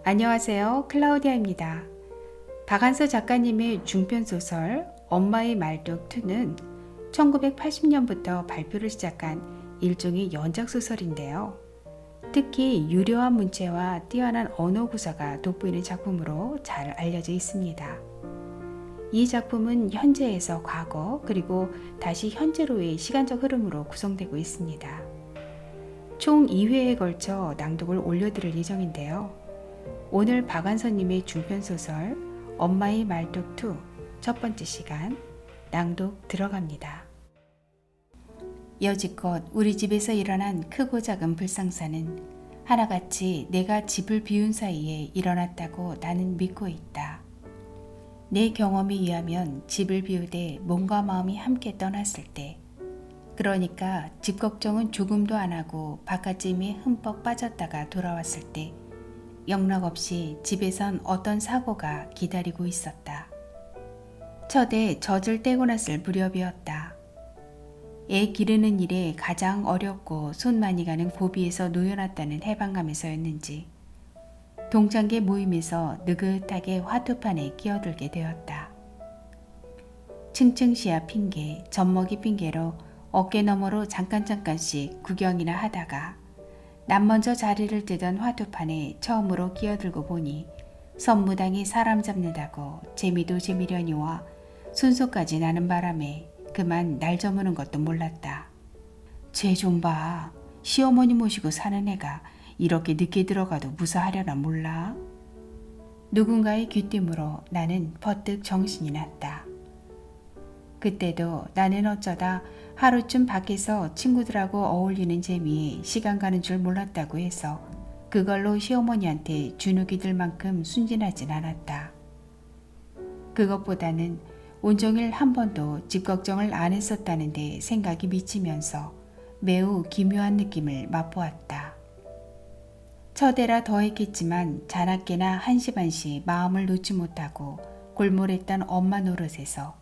안녕하세요. 클라우디아입니다. 박안서 작가님의 중편소설 엄마의 말뚝2는 1980년부터 발표를 시작한 일종의 연작소설인데요. 특히 유려한 문체와 뛰어난 언어 구사가 돋보이는 작품으로 잘 알려져 있습니다. 이 작품은 현재에서 과거 그리고 다시 현재로의 시간적 흐름으로 구성되고 있습니다. 총 2회에 걸쳐 낭독을 올려드릴 예정인데요. 오늘 박안서님의 중편소설 엄마의 말뚝2 첫 번째 시간 낭독 들어갑니다. 여지껏 우리 집에서 일어난 크고 작은 불상사는 하나같이 내가 집을 비운 사이에 일어났다고 나는 믿고 있다. 내 경험에 의하면 집을 비우되 몸과 마음이 함께 떠났을 때, 그러니까 집 걱정은 조금도 안 하고 바깥짐에 흠뻑 빠졌다가 돌아왔을 때 영락없이 집에선 어떤 사고가 기다리고 있었다. 첫해 젖을 떼고 났을 무렵이었다. 애 기르는 일에 가장 어렵고 손 많이 가는 고비에서 놓여놨다는 해방감에서였는지 동창계 모임에서 느긋하게 화투판에 끼어들게 되었다. 층층시야 핑계, 젖먹이 핑계로 어깨 너머로 잠깐씩 구경이나 하다가 남 먼저 자리를 뜨던 화투판에 처음으로 끼어들고 보니 선무당이 사람 잡는다고 재미도 재미려니와 순소까지 나는 바람에 그만 날 저무는 것도 몰랐다. 쟤 좀 봐. 시어머니 모시고 사는 애가 이렇게 늦게 들어가도 무사하려나 몰라? 누군가의 귀띔으로 나는 퍼뜩 정신이 났다. 그때도 나는 어쩌다 하루쯤 밖에서 친구들하고 어울리는 재미에 시간 가는 줄 몰랐다고 해서 그걸로 시어머니한테 주눅이 들 만큼 순진하진 않았다. 그것보다는 온종일 한 번도 집 걱정을 안 했었다는데 생각이 미치면서 매우 기묘한 느낌을 맛보았다. 첫해라 더했겠지만 자나깨나 한시반시 마음을 놓지 못하고 골몰했던 엄마 노릇에서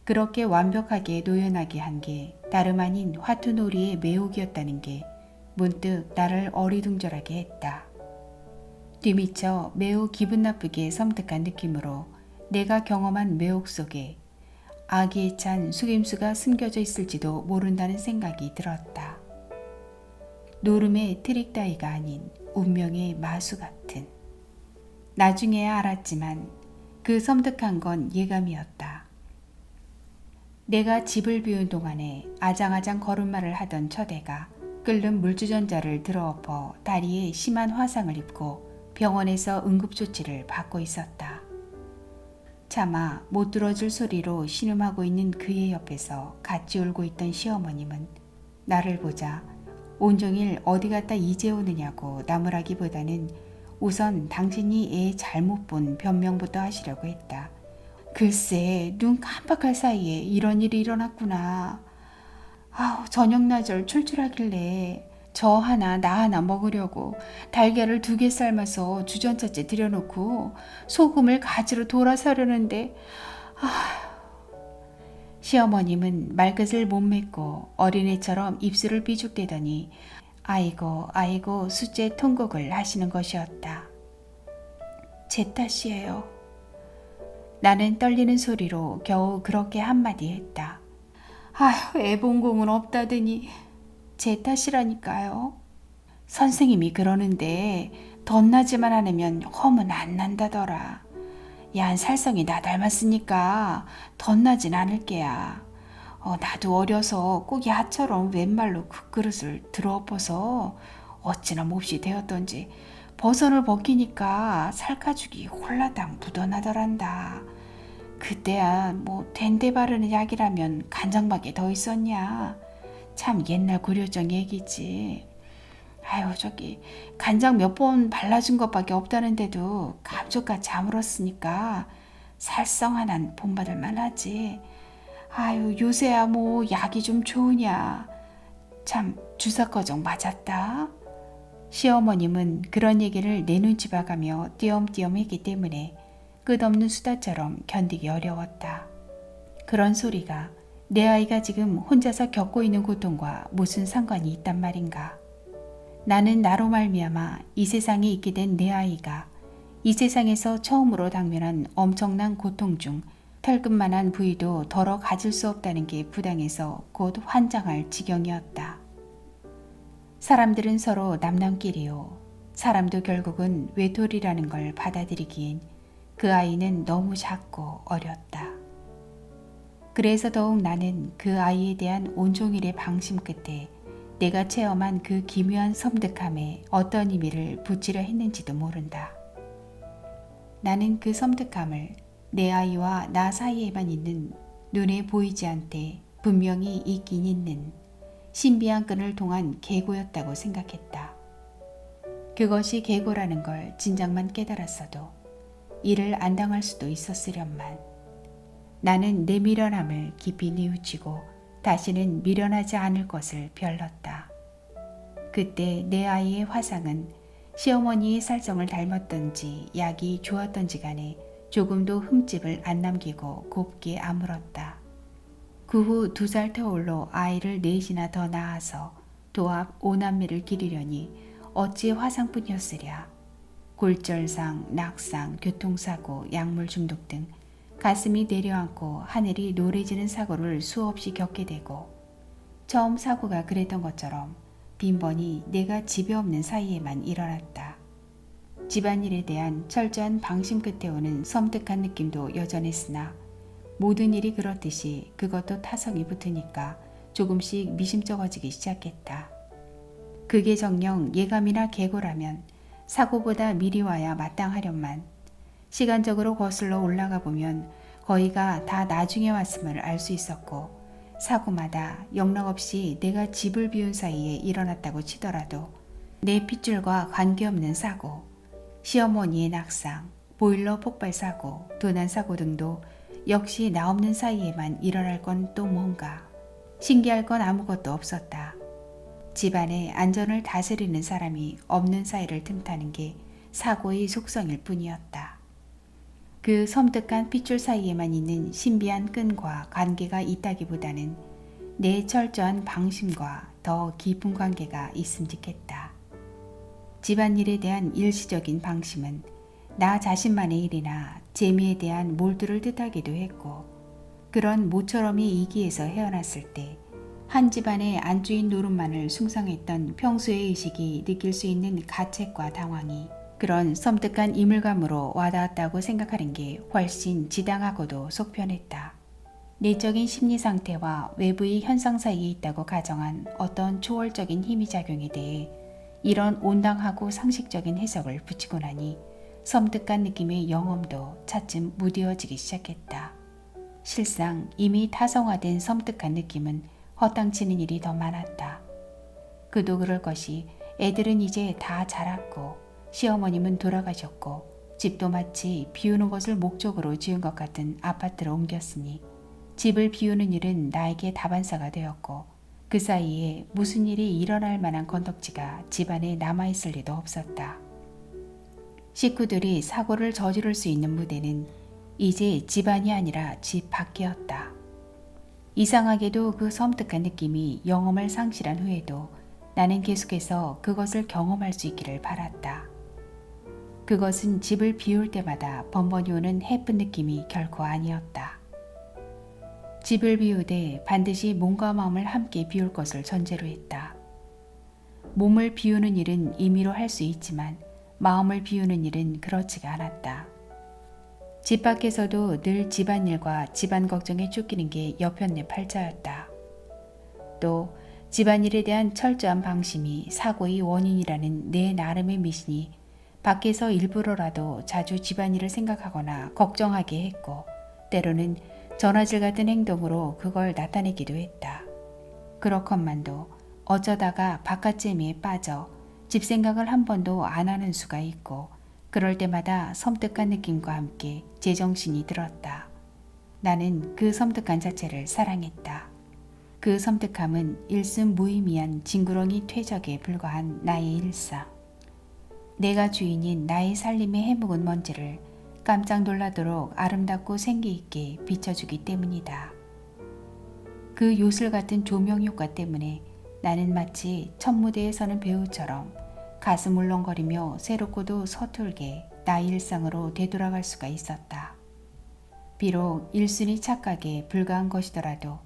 그렇게 완벽하게 노연하게 한 게 다름 아닌 화투놀이의 매혹이었다는 게 문득 나를 어리둥절하게 했다. 뒤미쳐 매우 기분 나쁘게 섬뜩한 느낌으로 내가 경험한 매혹 속에 아기에 찬 속임수가 숨겨져 있을지도 모른다는 생각이 들었다. 노름의 트릭 따위가 아닌 운명의 마수 같은. 나중에야 알았지만 그 섬뜩한 건 예감이었다. 내가 집을 비운 동안에 아장아장 걸음마를 하던 첫애가 끓는 물주전자를 들어엎어 다리에 심한 화상을 입고 병원에서 응급조치를 받고 있었다. 차마 못 들어줄 소리로 신음하고 있는 그의 옆에서 같이 울고 있던 시어머님은 나를 보자 온종일 어디 갔다 이제 오느냐고 나무라기보다는 우선 당신이 애 잘못 본 변명부터 하시려고 했다. 글쎄 눈 깜빡할 사이에 이런 일이 일어났구나. 저녁나절 출출하길래 저 하나 나 하나 먹으려고 달걀을 2개 삶아서 주전자째 들여놓고 소금을 가지러 돌아서려는데 시어머님은 말끝을 못 맺고 어린애처럼 입술을 삐죽대더니 아이고 수제 통곡을 하시는 것이었다. 제 탓이에요. 나는 떨리는 소리로 겨우 그렇게 한마디 했다. 애봉공은 없다더니 제 탓이라니까요. 선생님이 그러는데 덧나지만 않으면 험은 안 난다더라. 야한 살성이 나 닮았으니까 덧나진 않을 게야. 나도 어려서 꼭 야처럼 왼말로 그 그릇을 들어엎어서 어찌나 몹시 되었던지 버선을 벗기니까 살가죽이 홀라당 묻어나더란다. 그때야 된데 바르는 약이라면 간장밖에 더 있었냐. 참 옛날 고려정 얘기지. 간장 몇 번 발라준 것밖에 없다는데도 감쪽같이 아물었으니까 살성 하나는 본받을 만하지. 요새야 약이 좀 좋으냐. 참 주사꺼정 맞았다. 시어머님은 그런 얘기를 내 눈치 봐가며 띄엄띄엄 했기 때문에 끝없는 수다처럼 견디기 어려웠다. 그런 소리가 내 아이가 지금 혼자서 겪고 있는 고통과 무슨 상관이 있단 말인가. 나는 나로 말미암아 이 세상에 있게 된 내 아이가 이 세상에서 처음으로 당면한 엄청난 고통 중 털끝만한 부위도 덜어 가질 수 없다는 게 부당해서 곧 환장할 지경이었다. 사람들은 서로 남남끼리요. 사람도 결국은 외톨이라는 걸 받아들이기엔 그 아이는 너무 작고 어렸다. 그래서 더욱 나는 그 아이에 대한 온종일의 방심 끝에 내가 체험한 그 기묘한 섬뜩함에 어떤 의미를 붙이려 했는지도 모른다. 나는 그 섬뜩함을 내 아이와 나 사이에만 있는 눈에 보이지 않되 분명히 있긴 있는 신비한 끈을 통한 계고였다고 생각했다. 그것이 계고라는 걸 진작만 깨달았어도 이를 안 당할 수도 있었으련만 나는 내 미련함을 깊이 뉘우치고 다시는 미련하지 않을 것을 별렀다. 그때 내 아이의 화상은 시어머니의 살성을 닮았던지 약이 좋았던지 간에 조금도 흠집을 안 남기고 곱게 아물었다. 그 후 2살 터울로 아이를 넷이나 더 낳아서 도합 5남매를 기르려니 어찌 화상뿐이었으랴. 골절상, 낙상, 교통사고, 약물 중독 등 가슴이 내려앉고 하늘이 노래지는 사고를 수없이 겪게 되고 처음 사고가 그랬던 것처럼 빈번히 내가 집에 없는 사이에만 일어났다. 집안일에 대한 철저한 방심 끝에 오는 섬뜩한 느낌도 여전했으나 모든 일이 그렇듯이 그것도 타성이 붙으니까 조금씩 미심쩍어지기 시작했다. 그게 정녕 예감이나 계고라면 사고보다 미리 와야 마땅하련만 시간적으로 거슬러 올라가 보면 거의가 다 나중에 왔음을 알 수 있었고 사고마다 영락없이 내가 집을 비운 사이에 일어났다고 치더라도 내 핏줄과 관계없는 사고, 시어머니의 낙상, 보일러 폭발 사고, 도난 사고 등도 역시 나 없는 사이에만 일어날 건 또 뭔가 신기할 건 아무것도 없었다. 집안의 안전을 다스리는 사람이 없는 사이를 틈타는 게 사고의 속성일 뿐이었다. 그 섬뜩한 핏줄 사이에만 있는 신비한 끈과 관계가 있다기보다는 내 철저한 방심과 더 깊은 관계가 있음직했다. 집안일에 대한 일시적인 방심은 나 자신만의 일이나 재미에 대한 몰두를 뜻하기도 했고 그런 모처럼이 이기에서 헤어났을 때 한 집안의 안주인 노릇만을 숭상했던 평소의 의식이 느낄 수 있는 가책과 당황이 그런 섬뜩한 이물감으로 와닿았다고 생각하는 게 훨씬 지당하고도 속편했다. 내적인 심리 상태와 외부의 현상 사이에 있다고 가정한 어떤 초월적인 힘이 작용에 대해 이런 온당하고 상식적인 해석을 붙이고 나니 섬뜩한 느낌의 영험도 차츰 무뎌지기 시작했다. 실상 이미 타성화된 섬뜩한 느낌은 허탕치는 일이 더 많았다. 그도 그럴 것이 애들은 이제 다 자랐고 시어머님은 돌아가셨고 집도 마치 비우는 것을 목적으로 지은 것 같은 아파트로 옮겼으니 집을 비우는 일은 나에게 다반사가 되었고 그 사이에 무슨 일이 일어날 만한 건덕지가 집안에 남아있을 리도 없었다. 식구들이 사고를 저지를 수 있는 무대는 이제 집안이 아니라 집 밖이었다. 이상하게도 그 섬뜩한 느낌이 영험을 상실한 후에도 나는 계속해서 그것을 경험할 수 있기를 바랐다. 그것은 집을 비울 때마다 번번이 오는 해픈 느낌이 결코 아니었다. 집을 비우되 반드시 몸과 마음을 함께 비울 것을 전제로 했다. 몸을 비우는 일은 임의로 할 수 있지만 마음을 비우는 일은 그렇지가 않았다. 집 밖에서도 늘 집안일과 집안 걱정에 쫓기는 게 여편네 팔자였다. 또 집안일에 대한 철저한 방심이 사고의 원인이라는 내 나름의 미신이 밖에서 일부러라도 자주 집안일을 생각하거나 걱정하게 했고 때로는 전화질 같은 행동으로 그걸 나타내기도 했다. 그렇건만도 어쩌다가 바깥재미에 빠져 집 생각을 한 번도 안 하는 수가 있고 그럴 때마다 섬뜩한 느낌과 함께 제정신이 들었다. 나는 그 섬뜩한 자체를 사랑했다. 그 섬뜩함은 일순 무의미한 징그러니 퇴적에 불과한 나의 일상. 내가 주인인 나의 살림의 해묵은 먼지를 깜짝 놀라도록 아름답고 생기있게 비춰주기 때문이다. 그 요술 같은 조명 효과 때문에 나는 마치 첫 무대에 서는 배우처럼 가슴 울렁거리며 새롭고도 서툴게 나의 일상으로 되돌아갈 수가 있었다. 비록 일순위 착각에 불과한 것이더라도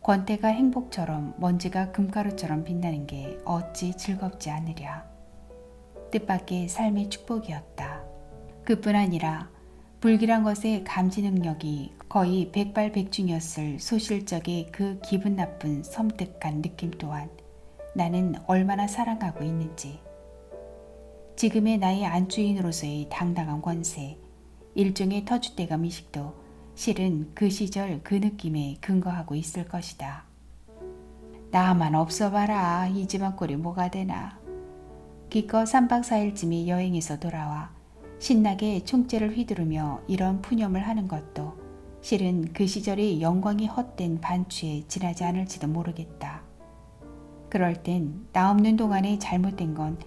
권태가 행복처럼 먼지가 금가루처럼 빛나는 게 어찌 즐겁지 않으랴. 뜻밖의 삶의 축복이었다. 그뿐 아니라 불길한 것의 감지 능력이 거의 백발백중이었을 소실적의 그 기분 나쁜 섬뜩한 느낌 또한 나는 얼마나 사랑하고 있는지. 지금의 나의 안주인으로서의 당당한 권세, 일종의 터줏대감 의식도 실은 그 시절 그 느낌에 근거하고 있을 것이다. 나만 없어봐라. 이 집안 꼴이 뭐가 되나. 기껏 3박 4일쯤이 여행에서 돌아와 신나게 총재를 휘두르며 이런 푸념을 하는 것도 실은 그 시절의 영광이 헛된 반추에 지나지 않을지도 모르겠다. 그럴 땐 나 없는 동안에 잘못된 건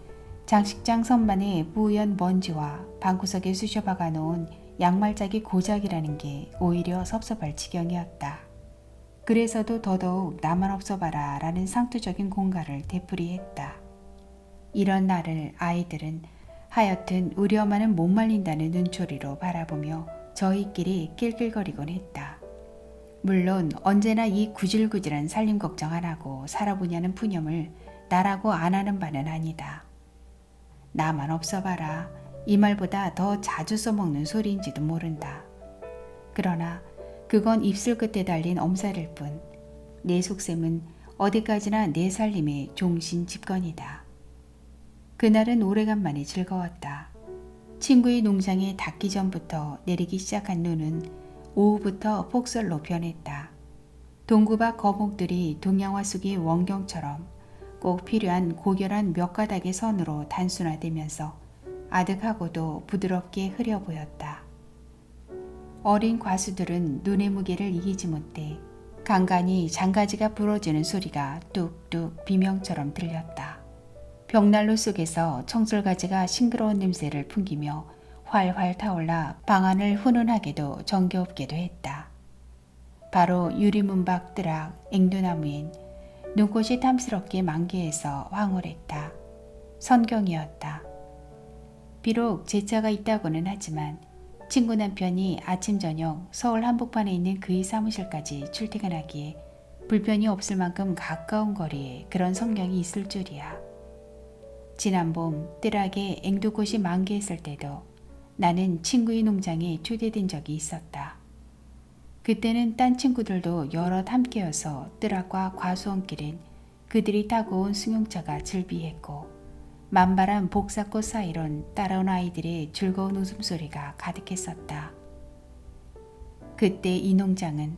장식장 선반에 뿌연 먼지와 방구석에 쑤셔박아 놓은 양말짝이 고작이라는 게 오히려 섭섭할 지경이었다. 그래서도 더더욱 나만 없어봐라 라는 상투적인 공갈을 되풀이했다. 이런 나를 아이들은 하여튼 우리 엄마는 못 말린다는 눈초리로 바라보며 저희끼리 낄낄거리곤 했다. 물론 언제나 이 구질구질한 살림 걱정 안 하고 살아보냐는 푸념을 나라고 안 하는 바는 아니다. 나만 없어봐라. 이 말보다 더 자주 써먹는 소리인지도 모른다. 그러나 그건 입술 끝에 달린 엄살일 뿐 내 속셈은 어디까지나 내 살림의 종신 집권이다. 그날은 오래간만에 즐거웠다. 친구의 농장에 닿기 전부터 내리기 시작한 눈은 오후부터 폭설로 변했다. 동구밭 거목들이 동양화 속의 원경처럼 꼭 필요한 고결한 몇 가닥의 선으로 단순화되면서 아득하고도 부드럽게 흐려 보였다. 어린 과수들은 눈의 무게를 이기지 못해 간간히 장가지가 부러지는 소리가 뚝뚝 비명처럼 들렸다. 벽난로 속에서 청설가지가 싱그러운 냄새를 풍기며 활활 타올라 방안을 훈훈하게도 정겨웁게도 했다. 바로 유리문 밖 뜨락 앵두나무엔 눈꽃이 탐스럽게 만개해서 황홀했다. 선경이었다. 비록 제 차가 있다고는 하지만 친구 남편이 아침 저녁 서울 한복판에 있는 그의 사무실까지 출퇴근하기에 불편이 없을 만큼 가까운 거리에 그런 성경이 있을 줄이야. 지난 봄 뜨락에 앵두꽃이 만개했을 때도 나는 친구의 농장에 초대된 적이 있었다. 그때는 딴 친구들도 여럿 함께여서 뜨락과 과수원길은 그들이 타고 온 승용차가 즐비했고 만발한 복사꽃 사이론 따라온 아이들의 즐거운 웃음소리가 가득했었다. 그때 이 농장은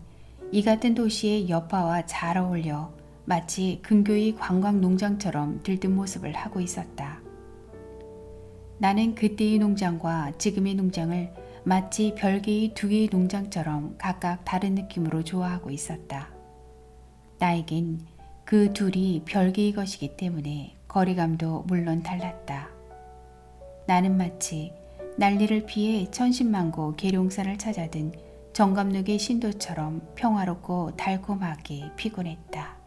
이 같은 도시의 여파와 잘 어울려 마치 근교의 관광농장처럼 들뜬 모습을 하고 있었다. 나는 그때의 농장과 지금의 농장을 마치 별개의 두 개의 농장처럼 각각 다른 느낌으로 좋아하고 있었다. 나에겐 그 둘이 별개의 것이기 때문에 거리감도 물론 달랐다. 나는 마치 난리를 피해 천신만고 계룡산을 찾아든 정감록의 신도처럼 평화롭고 달콤하게 피곤했다.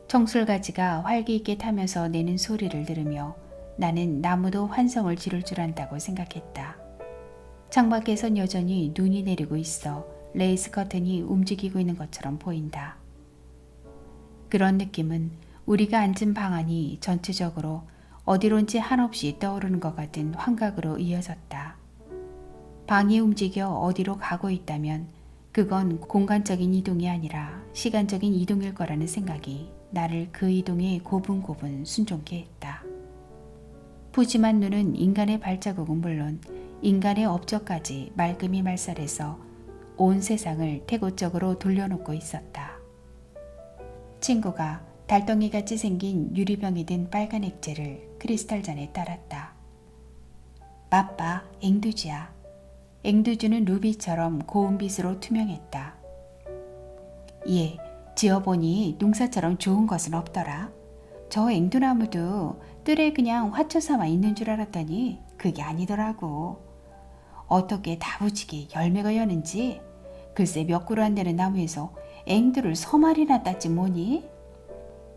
청술가지가 활기있게 타면서 내는 소리를 들으며 나는 나무도 환성을 지를 줄 안다고 생각했다. 창밖에선 여전히 눈이 내리고 있어 레이스 커튼이 움직이고 있는 것처럼 보인다. 그런 느낌은 우리가 앉은 방안이 전체적으로 어디론지 한없이 떠오르는 것 같은 환각으로 이어졌다. 방이 움직여 어디로 가고 있다면 그건 공간적인 이동이 아니라 시간적인 이동일 거라는 생각이 나를 그 이동에 고분고분 순종케 했다. 푸짐한 눈은 인간의 발자국은 물론 인간의 업적까지 말끔히 말살해서 온 세상을 태고적으로 돌려놓고 있었다. 친구가 달덩이같이 생긴 유리병에 든 빨간 액체를 크리스탈 잔에 따랐다. 맛봐, 앵두주야. 앵두주는 루비처럼 고운빛으로 투명했다. 예, 지어보니 농사처럼 좋은 것은 없더라. 저 앵두나무도 뜰에 그냥 화초 삼아 있는 줄 알았더니 그게 아니더라고. 어떻게 다부지게 열매가 여는지 글쎄 몇 그루 안 되는 나무에서 앵두를 서말이나 땄지 뭐니?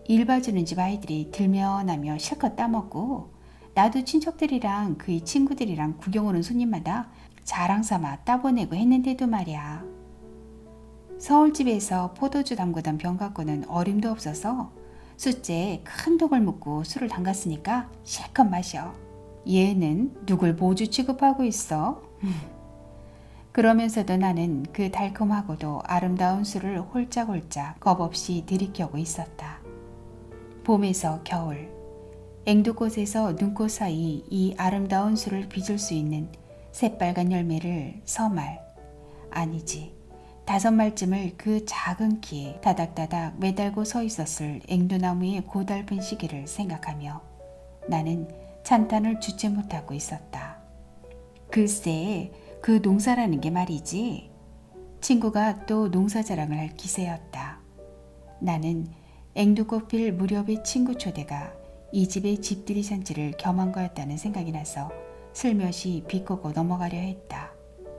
일 봐주는 집 아이들이 들면하며 실컷 따먹고 나도 친척들이랑 그의 친구들이랑 구경 오는 손님마다 자랑 삼아 따보내고 했는데도 말이야. 서울집에서 포도주 담그던 병 갖고는 어림도 없어서 숫째에 큰 독을 묻고 술을 담갔으니까 실컷 마셔. 얘는 누굴 모주 취급하고 있어? 그러면서도 나는 그 달콤하고도 아름다운 술을 홀짝홀짝 겁없이 들이켜고 있었다. 봄에서 겨울, 앵두꽃에서 눈꽃 사이 이 아름다운 술을 빚을 수 있는 새빨간 열매를 서말, 아니지 5말쯤을 그 작은 키에 다닥다닥 매달고 서 있었을 앵두나무의 고달픈 시기를 생각하며 나는 찬탄을 주체 못하고 있었다. 글쎄, 그 농사라는 게 말이지. 친구가 또 농사 자랑을 할 기세였다. 나는 앵두꽃 필 무렵의 친구 초대가 이 집의 집들이 잔치를 겸한 거였다는 생각이 나서 슬며시 비꼬고 넘어가려 했다.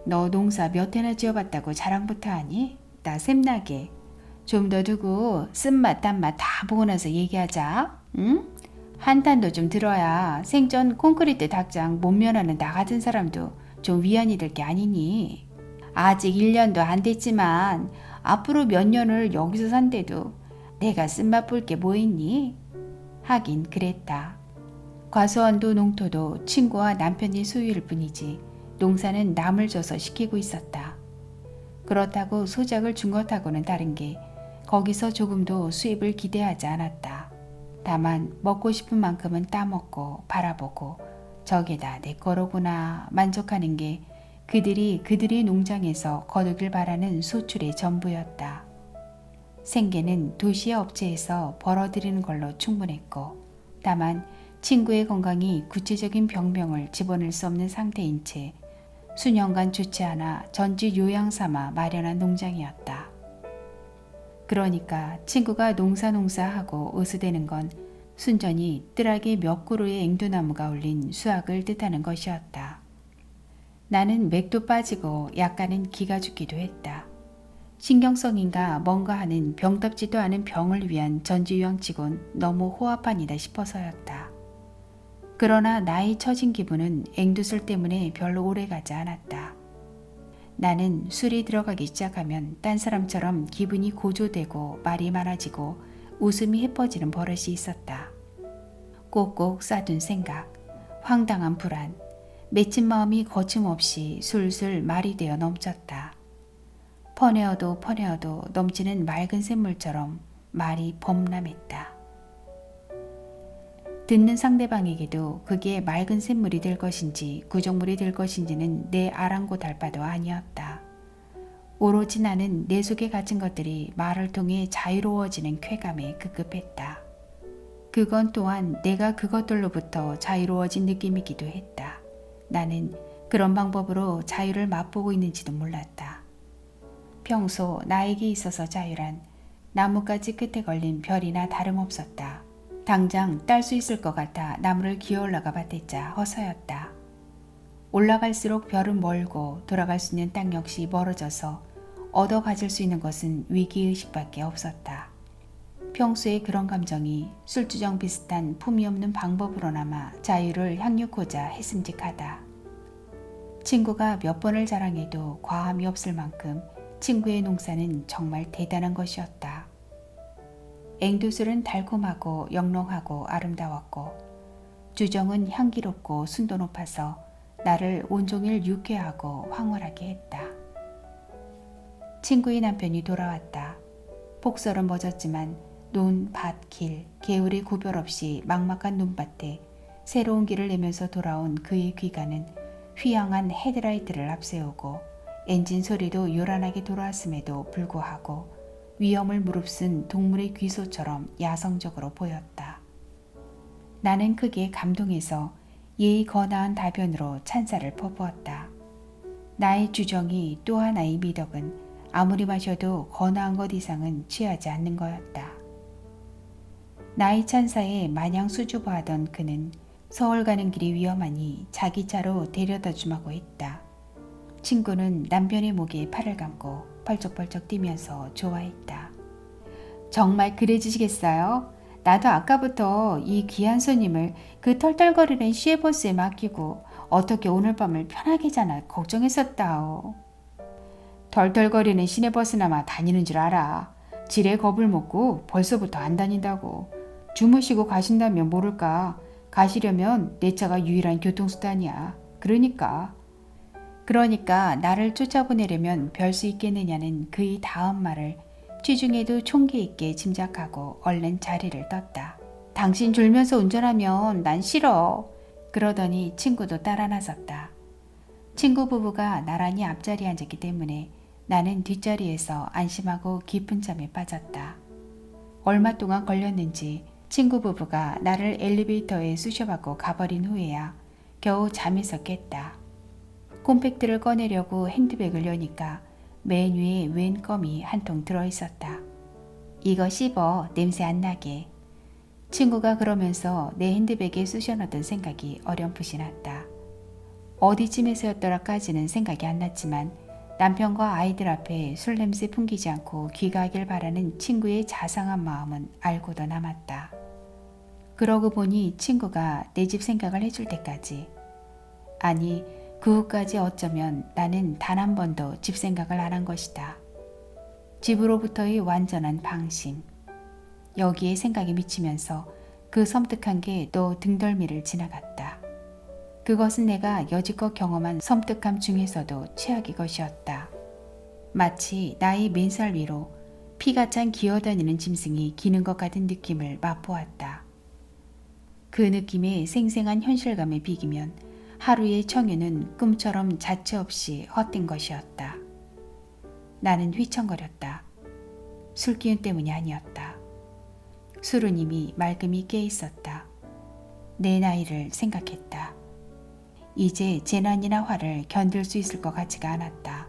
너 농사 몇 해나 지어봤다고 자랑부터 하니? 나 샘나게. 좀 더 두고 쓴맛 단맛 다 보고 나서 얘기하자. 응? 한탄도 좀 들어야 생전 콘크리트 닭장 못 면하는 나 같은 사람도 좀 위안이 될 게 아니니. 아직 1년도 안 됐지만 앞으로 몇 년을 여기서 산대도 내가 쓴맛 볼 게 뭐 있니? 하긴 그랬다. 과수원도 농토도 친구와 남편이 소유일 뿐이지 농사는 남을 줘서 시키고 있었다. 그렇다고 소작을 준 것하고는 다른 게 거기서 조금도 수입을 기대하지 않았다. 다만 먹고 싶은 만큼은 따먹고 바라보고 저게 다 내 거로구나 만족하는 게 그들이 농장에서 거두길 바라는 소출의 전부였다. 생계는 도시의 업체에서 벌어들이는 걸로 충분했고 다만 친구의 건강이 구체적인 병명을 집어넣을 수 없는 상태인 채 수년간 좋지 않아 전지 요양 삼아 마련한 농장이었다. 그러니까 친구가 농사하고 으스대는 건 순전히 뜰하게 몇 그루의 앵두나무가 올린 수확을 뜻하는 것이었다. 나는 맥도 빠지고 약간은 기가 죽기도 했다. 신경성인가 뭔가 하는 병답지도 않은 병을 위한 전지요양치곤 너무 호합판이다 싶어서였다. 그러나 나의 처진 기분은 앵두술 때문에 별로 오래가지 않았다. 나는 술이 들어가기 시작하면 딴 사람처럼 기분이 고조되고 말이 많아지고 웃음이 해퍼지는 버릇이 있었다. 꼭꼭 싸둔 생각, 황당한 불안, 맺힌 마음이 거침없이 술술 말이 되어 넘쳤다. 퍼내어도 넘치는 맑은 샘물처럼 말이 범람했다. 듣는 상대방에게도 그게 맑은 샘물이 될 것인지 구정물이 될 것인지는 내 아랑곳할 바도 아니었다. 오로지 나는 내 속에 갇힌 것들이 말을 통해 자유로워지는 쾌감에 급급했다. 그건 또한 내가 그것들로부터 자유로워진 느낌이기도 했다. 나는 그런 방법으로 자유를 맛보고 있는지도 몰랐다. 평소 나에게 있어서 자유란 나뭇가지 끝에 걸린 별이나 다름없었다. 당장 딸 수 있을 것 같아 나무를 기어 올라가 봤댔자 허서였다. 올라갈수록 별은 멀고 돌아갈 수 있는 땅 역시 멀어져서 얻어 가질 수 있는 것은 위기의식밖에 없었다. 평소에 그런 감정이 술주정 비슷한 품이 없는 방법으로나마 자유를 향유코자 했음직하다. 친구가 몇 번을 자랑해도 과함이 없을 만큼 친구의 농사는 정말 대단한 것이었다. 앵두술은 달콤하고 영롱하고 아름다웠고 주정은 향기롭고 순도 높아서 나를 온종일 유쾌하고 황홀하게 했다. 친구의 남편이 돌아왔다. 폭설은 멎었지만 논, 밭, 길, 개울의 구별 없이 막막한 논밭에 새로운 길을 내면서 돌아온 그의 귀가는 휘황한 헤드라이트를 앞세우고 엔진 소리도 요란하게 돌아왔음에도 불구하고 위험을 무릅쓴 동물의 귀소처럼 야성적으로 보였다. 나는 크게 감동해서 예의 거나한 다변으로 찬사를 퍼부었다. 나의 주정이 또 하나의 미덕은 아무리 마셔도 거나한 것 이상은 취하지 않는 거였다. 나의 찬사에 마냥 수줍어하던 그는 서울 가는 길이 위험하니 자기 차로 데려다 주마고 했다. 친구는 남편의 목에 팔을 감고 펄쩍펄쩍 뛰면서 좋아했다. 정말 그래주시겠어요? 나도 아까부터 이 귀한 손님을 그 털털거리는 시외버스에 맡기고 어떻게 오늘 밤을 편하게 자나 걱정했었다오. 덜덜거리는 시내버스나마 다니는 줄 알아. 지레 겁을 먹고 벌써부터 안 다닌다고. 주무시고 가신다면 모를까. 가시려면 내 차가 유일한 교통수단이야. 그러니까 나를 쫓아보내려면 별 수 있겠느냐는 그의 다음 말을 취중에도 총기 있게 짐작하고 얼른 자리를 떴다. 당신 졸면서 운전하면 난 싫어. 그러더니 친구도 따라 나섰다. 친구 부부가 나란히 앞자리에 앉았기 때문에 나는 뒷자리에서 안심하고 깊은 잠에 빠졌다. 얼마 동안 걸렸는지 친구 부부가 나를 엘리베이터에 쑤셔받고 가버린 후에야 겨우 잠에서 깼다. 콤팩트를 꺼내려고 핸드백을 여니까 맨 위에 웬 껌이 한 통 들어있었다. 이거 씹어 냄새 안 나게. 친구가 그러면서 내 핸드백에 쑤셔넣던 생각이 어렴풋이 났다. 어디쯤에서였더라까지는 생각이 안 났지만 남편과 아이들 앞에 술 냄새 풍기지 않고 귀가하길 바라는 친구의 자상한 마음은 알고도 남았다. 그러고 보니 친구가 내 집 생각을 해줄 때까지, 아니 그 후까지 어쩌면 나는 단 한 번도 집 생각을 안 한 것이다. 집으로부터의 완전한 방심. 여기에 생각이 미치면서 그 섬뜩한 게 또 등덜미를 지나갔다. 그것은 내가 여지껏 경험한 섬뜩함 중에서도 최악의 것이었다. 마치 나의 맨살 위로 피가 찬 기어다니는 짐승이 기는 것 같은 느낌을 맛보았다. 그 느낌의 생생한 현실감에 비기면 하루의 청유는 꿈처럼 자체 없이 헛된 것이었다. 나는 휘청거렸다. 술기운 때문이 아니었다. 술은 이미 맑음이 깨 있었다. 내 나이를 생각했다. 이제 재난이나 화를 견딜 수 있을 것 같지가 않았다.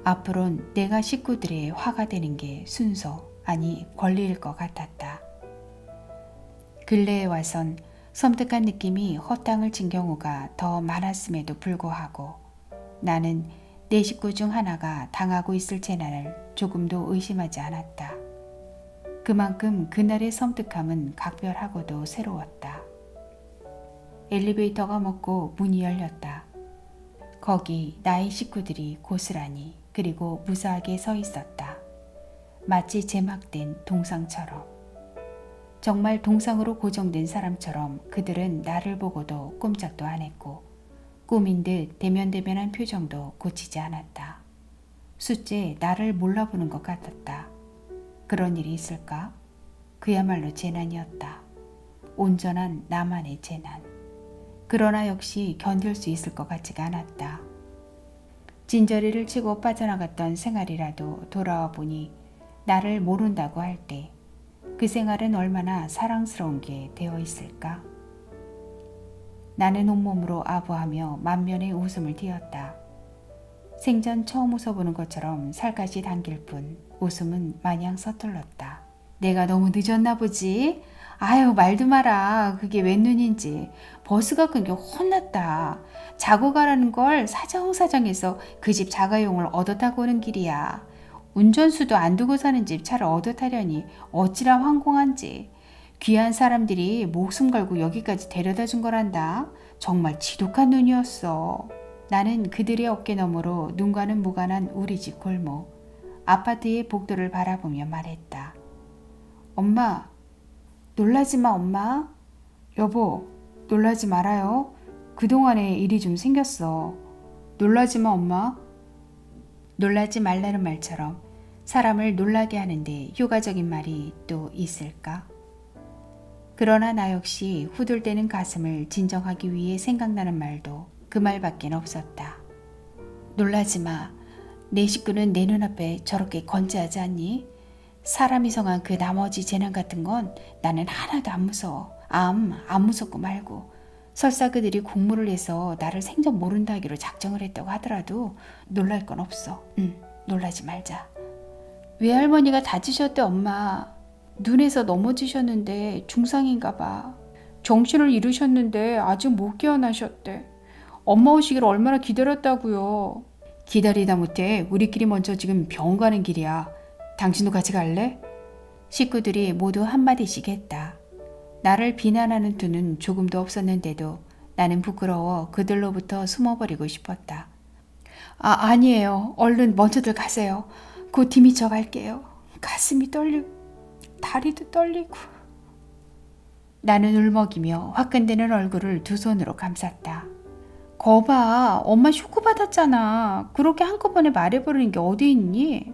앞으론 내가 식구들의 화가 되는 게 순서, 아니 권리일 것 같았다. 근래에 와선 섬뜩한 느낌이 허탕을 친 경우가 더 많았음에도 불구하고 나는 내 식구 중 하나가 당하고 있을 재난을 조금도 의심하지 않았다. 그만큼 그날의 섬뜩함은 각별하고도 새로웠다. 엘리베이터가 멎고 문이 열렸다. 거기 나의 식구들이 고스란히 그리고 무사하게 서 있었다. 마치 제막된 동상처럼. 정말 동상으로 고정된 사람처럼 그들은 나를 보고도 꼼짝도 안 했고 꿈인 듯 대면대면한 표정도 고치지 않았다. 숫째 나를 몰라보는 것 같았다. 그런 일이 있을까? 그야말로 재난이었다. 온전한 나만의 재난. 그러나 역시 견딜 수 있을 것 같지가 않았다. 진저리를 치고 빠져나갔던 생활이라도 돌아와 보니 나를 모른다고 할 때 그 생활은 얼마나 사랑스러운 게 되어 있을까? 나는 온몸으로 아부하며 만면의 웃음을 띄었다. 생전 처음 웃어보는 것처럼 살갗이 당길 뿐 웃음은 마냥 서툴렀다. 내가 너무 늦었나 보지? 아유 말도 마라. 그게 웬 눈인지. 버스가 끊겨 혼났다. 자고 가라는 걸 사정사정해서 그 집 자가용을 얻어 타고 오는 길이야. 운전수도 안 두고 사는 집 차를 얻어 타려니 어찌나 황공한지. 귀한 사람들이 목숨 걸고 여기까지 데려다 준 거란다. 정말 지독한 눈이었어. 나는 그들의 어깨 너머로 눈과는 무관한 우리 집 골목, 아파트의 복도를 바라보며 말했다. 엄마, 놀라지 마 엄마. 여보, 놀라지 말아요. 그동안에 일이 좀 생겼어. 놀라지 마 엄마. 놀라지 말라는 말처럼 사람을 놀라게 하는데 효과적인 말이 또 있을까? 그러나 나 역시 후들대는 가슴을 진정하기 위해 생각나는 말도 그 말밖엔 없었다. 놀라지 마. 내 식구는 내 눈앞에 저렇게 건재하지 않니? 사람이 성한 그 나머지 재난 같은 건 나는 하나도 안 무서워. 안 무섭고 말고. 설사 그들이 공모를 해서 나를 생전 모른다 하기로 작정을 했다고 하더라도 놀랄 건 없어. 놀라지 말자. 외할머니가 다치셨대 엄마. 눈에서 넘어지셨는데 중상인가 봐. 정신을 잃으셨는데 아직 못 깨어나셨대. 엄마 오시기를 얼마나 기다렸다고요. 기다리다 못해 우리끼리 먼저 지금 병원 가는 길이야. 당신도 같이 갈래? 식구들이 모두 한마디씩 했다. 나를 비난하는 투는 조금도 없었는데도 나는 부끄러워 그들로부터 숨어버리고 싶었다. 아니에요. 얼른 먼저들 가세요. 곧 뒤미 저 갈게요. 가슴이 떨리고 다리도 떨리고. 나는 울먹이며 화끈대는 얼굴을 두 손으로 감쌌다. 거봐, 엄마 쇼크 받았잖아. 그렇게 한꺼번에 말해버리는 게 어디 있니?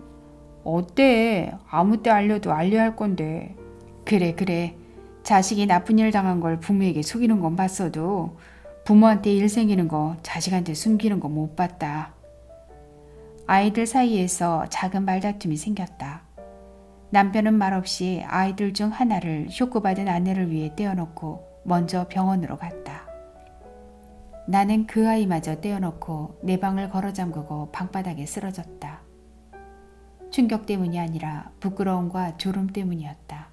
어때? 아무 때 알려도 알려야 할 건데. 그래. 자식이 나쁜 일 당한 걸 부모에게 속이는 건 봤어도 부모한테 일 생기는 거 자식한테 숨기는 거 못 봤다. 아이들 사이에서 작은 말다툼이 생겼다. 남편은 말없이 아이들 중 하나를 쇼크받은 아내를 위해 떼어놓고 먼저 병원으로 갔다. 나는 그 아이마저 떼어놓고 내 방을 걸어 잠그고 방바닥에 쓰러졌다. 충격 때문이 아니라 부끄러움과 졸음 때문이었다.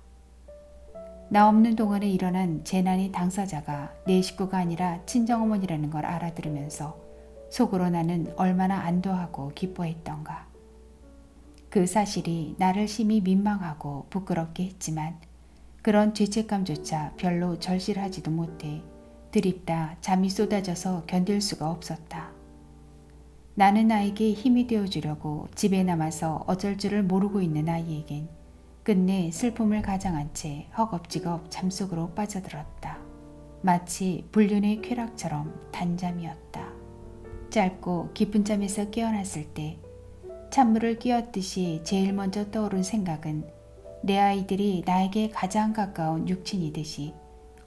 나 없는 동안에 일어난 재난의 당사자가 내 식구가 아니라 친정어머니라는 걸 알아들으면서 속으로 나는 얼마나 안도하고 기뻐했던가. 그 사실이 나를 심히 민망하고 부끄럽게 했지만 그런 죄책감조차 별로 절실하지도 못해 드립다 잠이 쏟아져서 견딜 수가 없었다. 나는 나에게 힘이 되어주려고 집에 남아서 어쩔 줄을 모르고 있는 아이에겐 끝내 슬픔을 가장한 채 허겁지겁 잠속으로 빠져들었다. 마치 불륜의 쾌락처럼 단잠이었다. 짧고 깊은 잠에서 깨어났을 때 찬물을 끼얹듯이 제일 먼저 떠오른 생각은 내 아이들이 나에게 가장 가까운 육친이듯이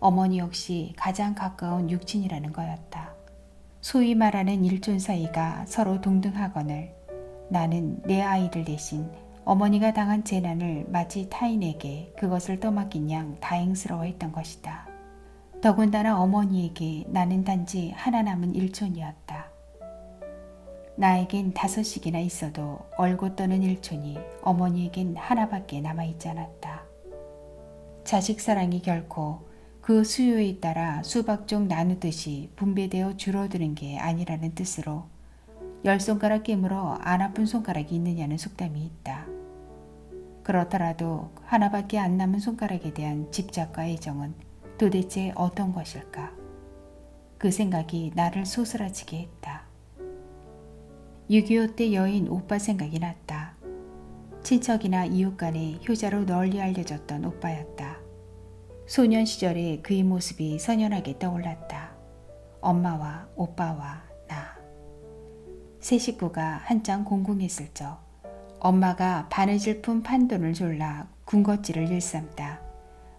어머니 역시 가장 가까운 육친이라는 거였다. 소위 말하는 일촌 사이가 서로 동등하거늘 나는 내 아이들 대신 어머니가 당한 재난을 마치 타인에게 그것을 떠맡긴 양 다행스러워했던 것이다. 더군다나 어머니에게 나는 단지 하나 남은 일촌이었다. 나에겐 5씩이나 있어도 얼고 떠는 일촌이 어머니에겐 하나밖에 남아있지 않았다. 자식 사랑이 결코 그 수요에 따라 수박종 나누듯이 분배되어 줄어드는 게 아니라는 뜻으로 10손가락 깨물어 안 아픈 손가락이 있느냐는 속담이 있다. 그렇더라도 하나밖에 안 남은 손가락에 대한 집착과 애정은 도대체 어떤 것일까? 그 생각이 나를 소스라치게 했다. 6.25 때 여인 오빠 생각이 났다. 친척이나 이웃 간에 효자로 널리 알려졌던 오빠였다. 소년 시절의 그의 모습이 선연하게 떠올랐다. 엄마와 오빠와 나. 세 식구가 한창 공공했을 적 엄마가 바느질 품 판돈을 졸라 군것질을 일삼다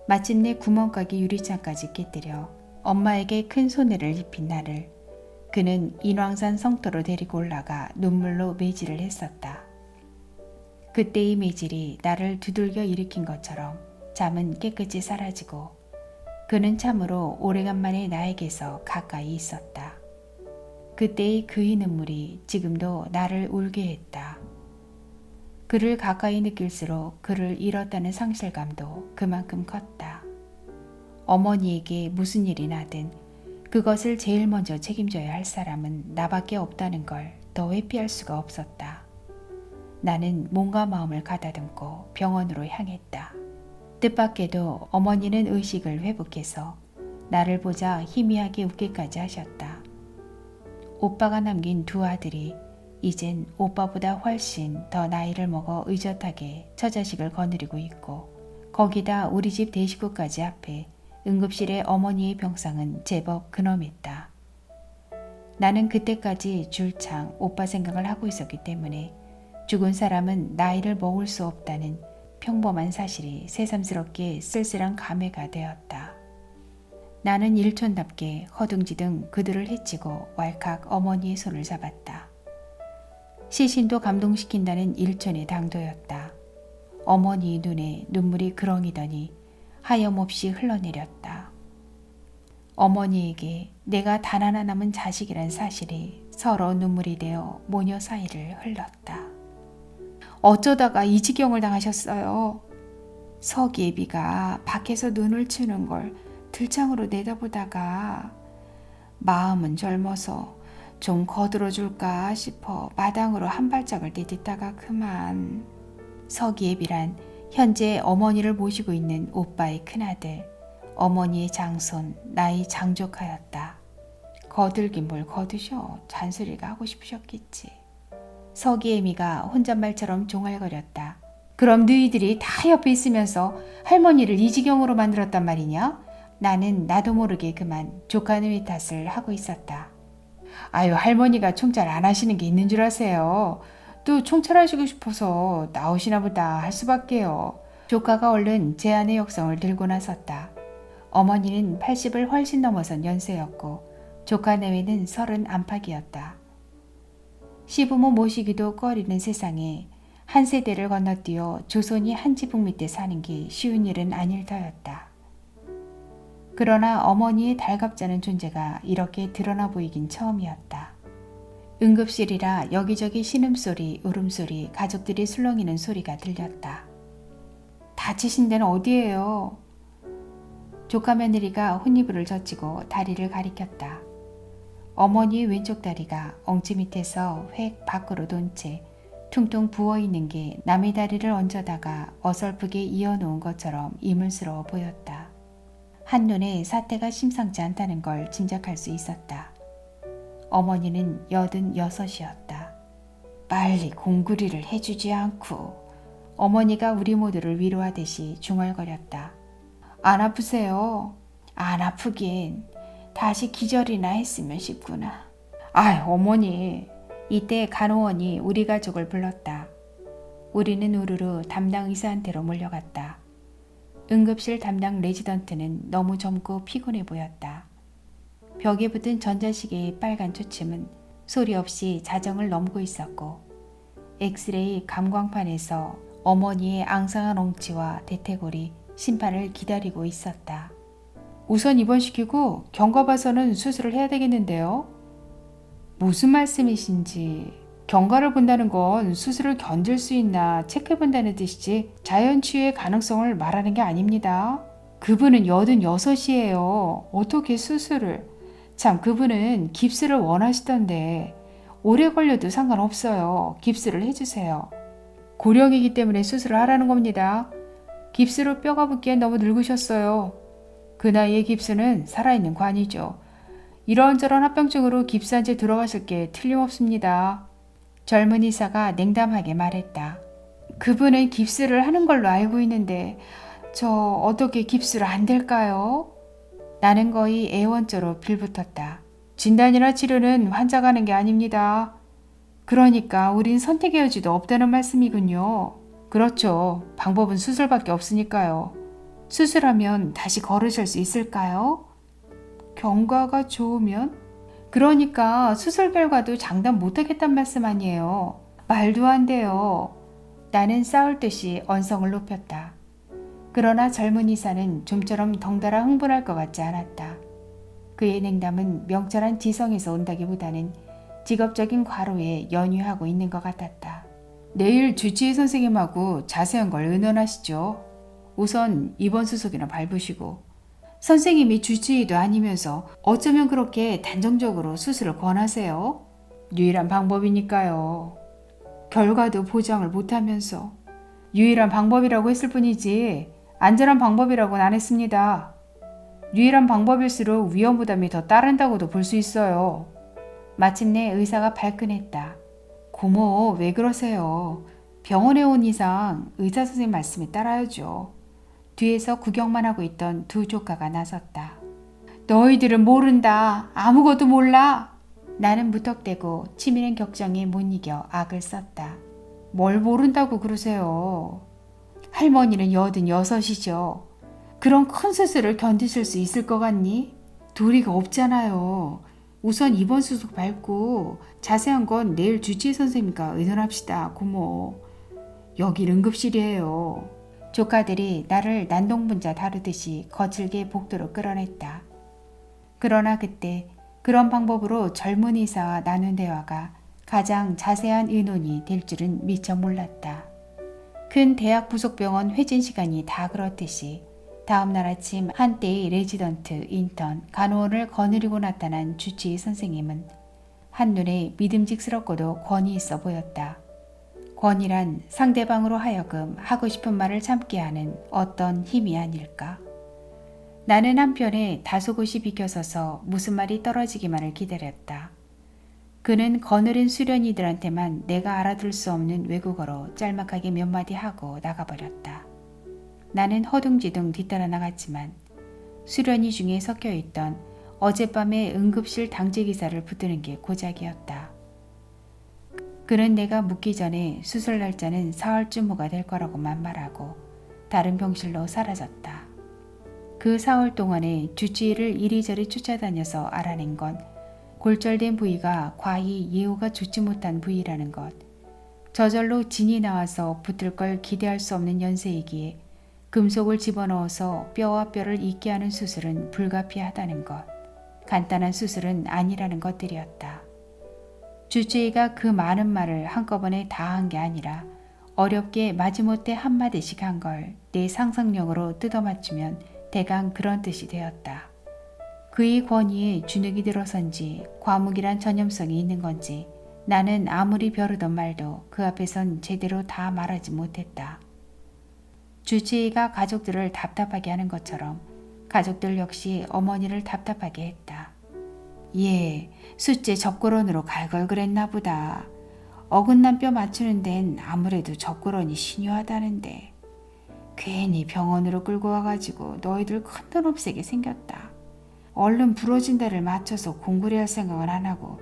마침내 구멍가게 유리창까지 깨뜨려 엄마에게 큰 손해를 입힌 나를 그는 인왕산 성터로 데리고 올라가 눈물로 매질을 했었다. 그때의 매질이 나를 두들겨 일으킨 것처럼 잠은 깨끗이 사라지고 그는 참으로 오래간만에 나에게서 가까이 있었다. 그때의 그의 눈물이 지금도 나를 울게 했다. 그를 가까이 느낄수록 그를 잃었다는 상실감도 그만큼 컸다. 어머니에게 무슨 일이 나든 그것을 제일 먼저 책임져야 할 사람은 나밖에 없다는 걸 더 회피할 수가 없었다. 나는 몸과 마음을 가다듬고 병원으로 향했다. 뜻밖에도 어머니는 의식을 회복해서 나를 보자 희미하게 웃기까지 하셨다. 오빠가 남긴 두 아들이 이젠 오빠보다 훨씬 더 나이를 먹어 의젓하게 처자식을 거느리고 있고 거기다 우리 집 대식구까지 앞에 응급실의 어머니의 병상은 제법 근엄했다. 나는 그때까지 줄창 오빠 생각을 하고 있었기 때문에 죽은 사람은 나이를 먹을 수 없다는 평범한 사실이 새삼스럽게 쓸쓸한 감회가 되었다. 나는 일촌답게 허둥지둥 그들을 해치고 왈칵 어머니의 손을 잡았다. 시신도 감동시킨다는 일촌의 당도였다. 어머니의 눈에 눈물이 그렁이더니 하염없이 흘러내렸다. 어머니에게 내가 단 하나 남은 자식이란 사실이 서로 눈물이 되어 모녀 사이를 흘렀다. 어쩌다가 이 지경을 당하셨어요. 서기애비가 밖에서 눈을 치는 걸 들창으로 내다보다가 마음은 젊어서 좀 거들어줄까 싶어 마당으로 한 발짝을 내딛다가 그만. 서기애비란 현재 어머니를 모시고 있는 오빠의 큰아들, 어머니의 장손, 나의 장조카였다. 거들긴 뭘 거드셔. 잔소리가 하고 싶으셨겠지. 서기애미가 혼잣말처럼 종알거렸다. 그럼 너희들이 다 옆에 있으면서 할머니를 이 지경으로 만들었단 말이냐? 나는 나도 모르게 그만 조카누이 탓을 하고 있었다. 아유, 할머니가 총잘 안 하시는 게 있는 줄 아세요. 또 총찰하시고 싶어서 나오시나 보다 할 수밖에요. 조카가 얼른 제안의 역성을 들고 나섰다. 어머니는 80을 훨씬 넘어선 연세였고 조카 내외는 30 안팎이었다. 시부모 모시기도 꺼리는 세상에 한 세대를 건너뛰어 조손이 한 지붕 밑에 사는 게 쉬운 일은 아닐 터였다. 그러나 어머니의 달갑잖은 존재가 이렇게 드러나 보이긴 처음이었다. 응급실이라 여기저기 신음소리, 울음소리, 가족들이 술렁이는 소리가 들렸다. 다치신 데는 어디예요? 조카 며느리가 혼이불을 젖히고 다리를 가리켰다. 어머니의 왼쪽 다리가 엉치 밑에서 획 밖으로 돈 채 퉁퉁 부어있는 게 남의 다리를 얹어다가 어설프게 이어놓은 것처럼 이물스러워 보였다. 한눈에 사태가 심상치 않다는 걸 짐작할 수 있었다. 어머니는 86이었다. 빨리 공구리를 해주지 않고 어머니가 우리 모두를 위로하듯이 중얼거렸다. 안 아프세요? 안 아프긴 다시 기절이나 했으면 싶구나. 아이, 어머니. 이때 간호원이 우리 가족을 불렀다. 우리는 우르르 담당 의사한테로 몰려갔다. 응급실 담당 레지던트는 너무 젊고 피곤해 보였다. 벽에 붙은 전자시계의 빨간 초침은 소리 없이 자정을 넘고 있었고 엑스레이 감광판에서 어머니의 앙상한 엉치와 대퇴골이 심판을 기다리고 있었다. 우선 입원시키고 경과 봐서는 수술을 해야 되겠는데요. 무슨 말씀이신지. 경과를 본다는 건 수술을 견딜 수 있나 체크해본다는 뜻이지 자연 치유의 가능성을 말하는 게 아닙니다. 그분은 86이에요. 어떻게 수술을. 참, 그분은 깁스를 원하시던데 오래 걸려도 상관없어요. 깁스를 해주세요. 고령이기 때문에 수술을 하라는 겁니다. 깁스로 뼈가 붙기엔 너무 늙으셨어요. 그 나이에 깁스는 살아있는 관이죠. 이런저런 합병증으로 깁스한 채 들어가실 게 틀림없습니다. 젊은 의사가 냉담하게 말했다. 그분은 깁스를 하는 걸로 알고 있는데 저 어떻게 깁스를 안 될까요? 나는 거의 애원조로 빌붙었다. 진단이나 치료는 환자가 하는 게 아닙니다. 그러니까 우린 선택의 여지도 없다는 말씀이군요. 그렇죠. 방법은 수술밖에 없으니까요. 수술하면 다시 걸으실 수 있을까요? 경과가 좋으면? 그러니까 수술 결과도 장담 못하겠단 말씀 아니에요. 말도 안 돼요. 나는 싸울 듯이 언성을 높였다. 그러나 젊은 의사는 좀처럼 덩달아 흥분할 것 같지 않았다. 그의 냉담은 명철한 지성에서 온다기보다는 직업적인 과로에 연유하고 있는 것 같았다. 내일 주치의 선생님하고 자세한 걸 의논하시죠. 우선 입원 수속이나 밟으시고. 선생님이 주치의도 아니면서 어쩌면 그렇게 단정적으로 수술을 권하세요? 유일한 방법이니까요. 결과도 보장을 못하면서. 유일한 방법이라고 했을 뿐이지 안전한 방법이라고는 안 했습니다. 유일한 방법일수록 위험 부담이 더 따른다고도 볼 수 있어요. 마침내 의사가 발끈했다. 고모, 왜 그러세요? 병원에 온 이상 의사 선생님 말씀에 따라야죠. 뒤에서 구경만 하고 있던 두 조카가 나섰다. 너희들은 모른다. 아무것도 몰라. 나는 무턱대고 치미는 격정에 못 이겨 악을 썼다. 뭘 모른다고 그러세요. 할머니는 86이죠. 그런 큰 수술을 견디실 수 있을 것 같니? 도리가 없잖아요. 우선 입원 수속 밟고 자세한 건 내일 주치의 선생님과 의논합시다. 고모. 여기 응급실이에요. 조카들이 나를 난동분자 다루듯이 거칠게 복도로 끌어냈다. 그러나 그때 그런 방법으로 젊은 의사와 나눈 대화가 가장 자세한 의논이 될 줄은 미처 몰랐다. 큰 대학 부속병원 회진 시간이 다 그렇듯이 다음날 아침 한때의 레지던트, 인턴, 간호원을 거느리고 나타난 주치의 선생님은 한눈에 믿음직스럽고도 권위 있어 보였다. 권위란 상대방으로 하여금 하고 싶은 말을 참게 하는 어떤 힘이 아닐까. 나는 한편에 다소곳이 비켜서서 무슨 말이 떨어지기만을 기다렸다. 그는 거느린 수련이들한테만 내가 알아들 수 없는 외국어로 짤막하게 몇 마디 하고 나가버렸다. 나는 허둥지둥 뒤따라 나갔지만 수련이 중에 섞여있던 어젯밤의 응급실 당직기사를 붙드는 게 고작이었다. 그는 내가 묻기 전에 수술 날짜는 4월쯤 후가 될 거라고만 말하고 다른 병실로 사라졌다. 그 4월 동안에 주치의를 이리저리 쫓아다녀서 알아낸 건 골절된 부위가 과히 예후가 좋지 못한 부위라는 것, 저절로 진이 나와서 붙을 걸 기대할 수 없는 연세이기에 금속을 집어넣어서 뼈와 뼈를 잇게 하는 수술은 불가피하다는 것, 간단한 수술은 아니라는 것들이었다. 주치의가 그 많은 말을 한꺼번에 다 한 게 아니라 어렵게 마지못해 한마디씩 한 걸 내 상상력으로 뜯어맞추면 대강 그런 뜻이 되었다. 그의 권위에 주눅이 들어선지 과묵이란 전염성이 있는 건지 나는 아무리 벼르던 말도 그 앞에선 제대로 다 말하지 못했다. 주치의가 가족들을 답답하게 하는 것처럼 가족들 역시 어머니를 답답하게 했다. 예, 숫제 접고론으로 갈걸 그랬나 보다. 어긋난 뼈 맞추는 데는 아무래도 접고론이 신유하다는데 괜히 병원으로 끌고 와가지고 너희들 큰돈 없애게 생겼다. 얼른 부러진 데를 맞춰서 공구리 할 생각은 안 하고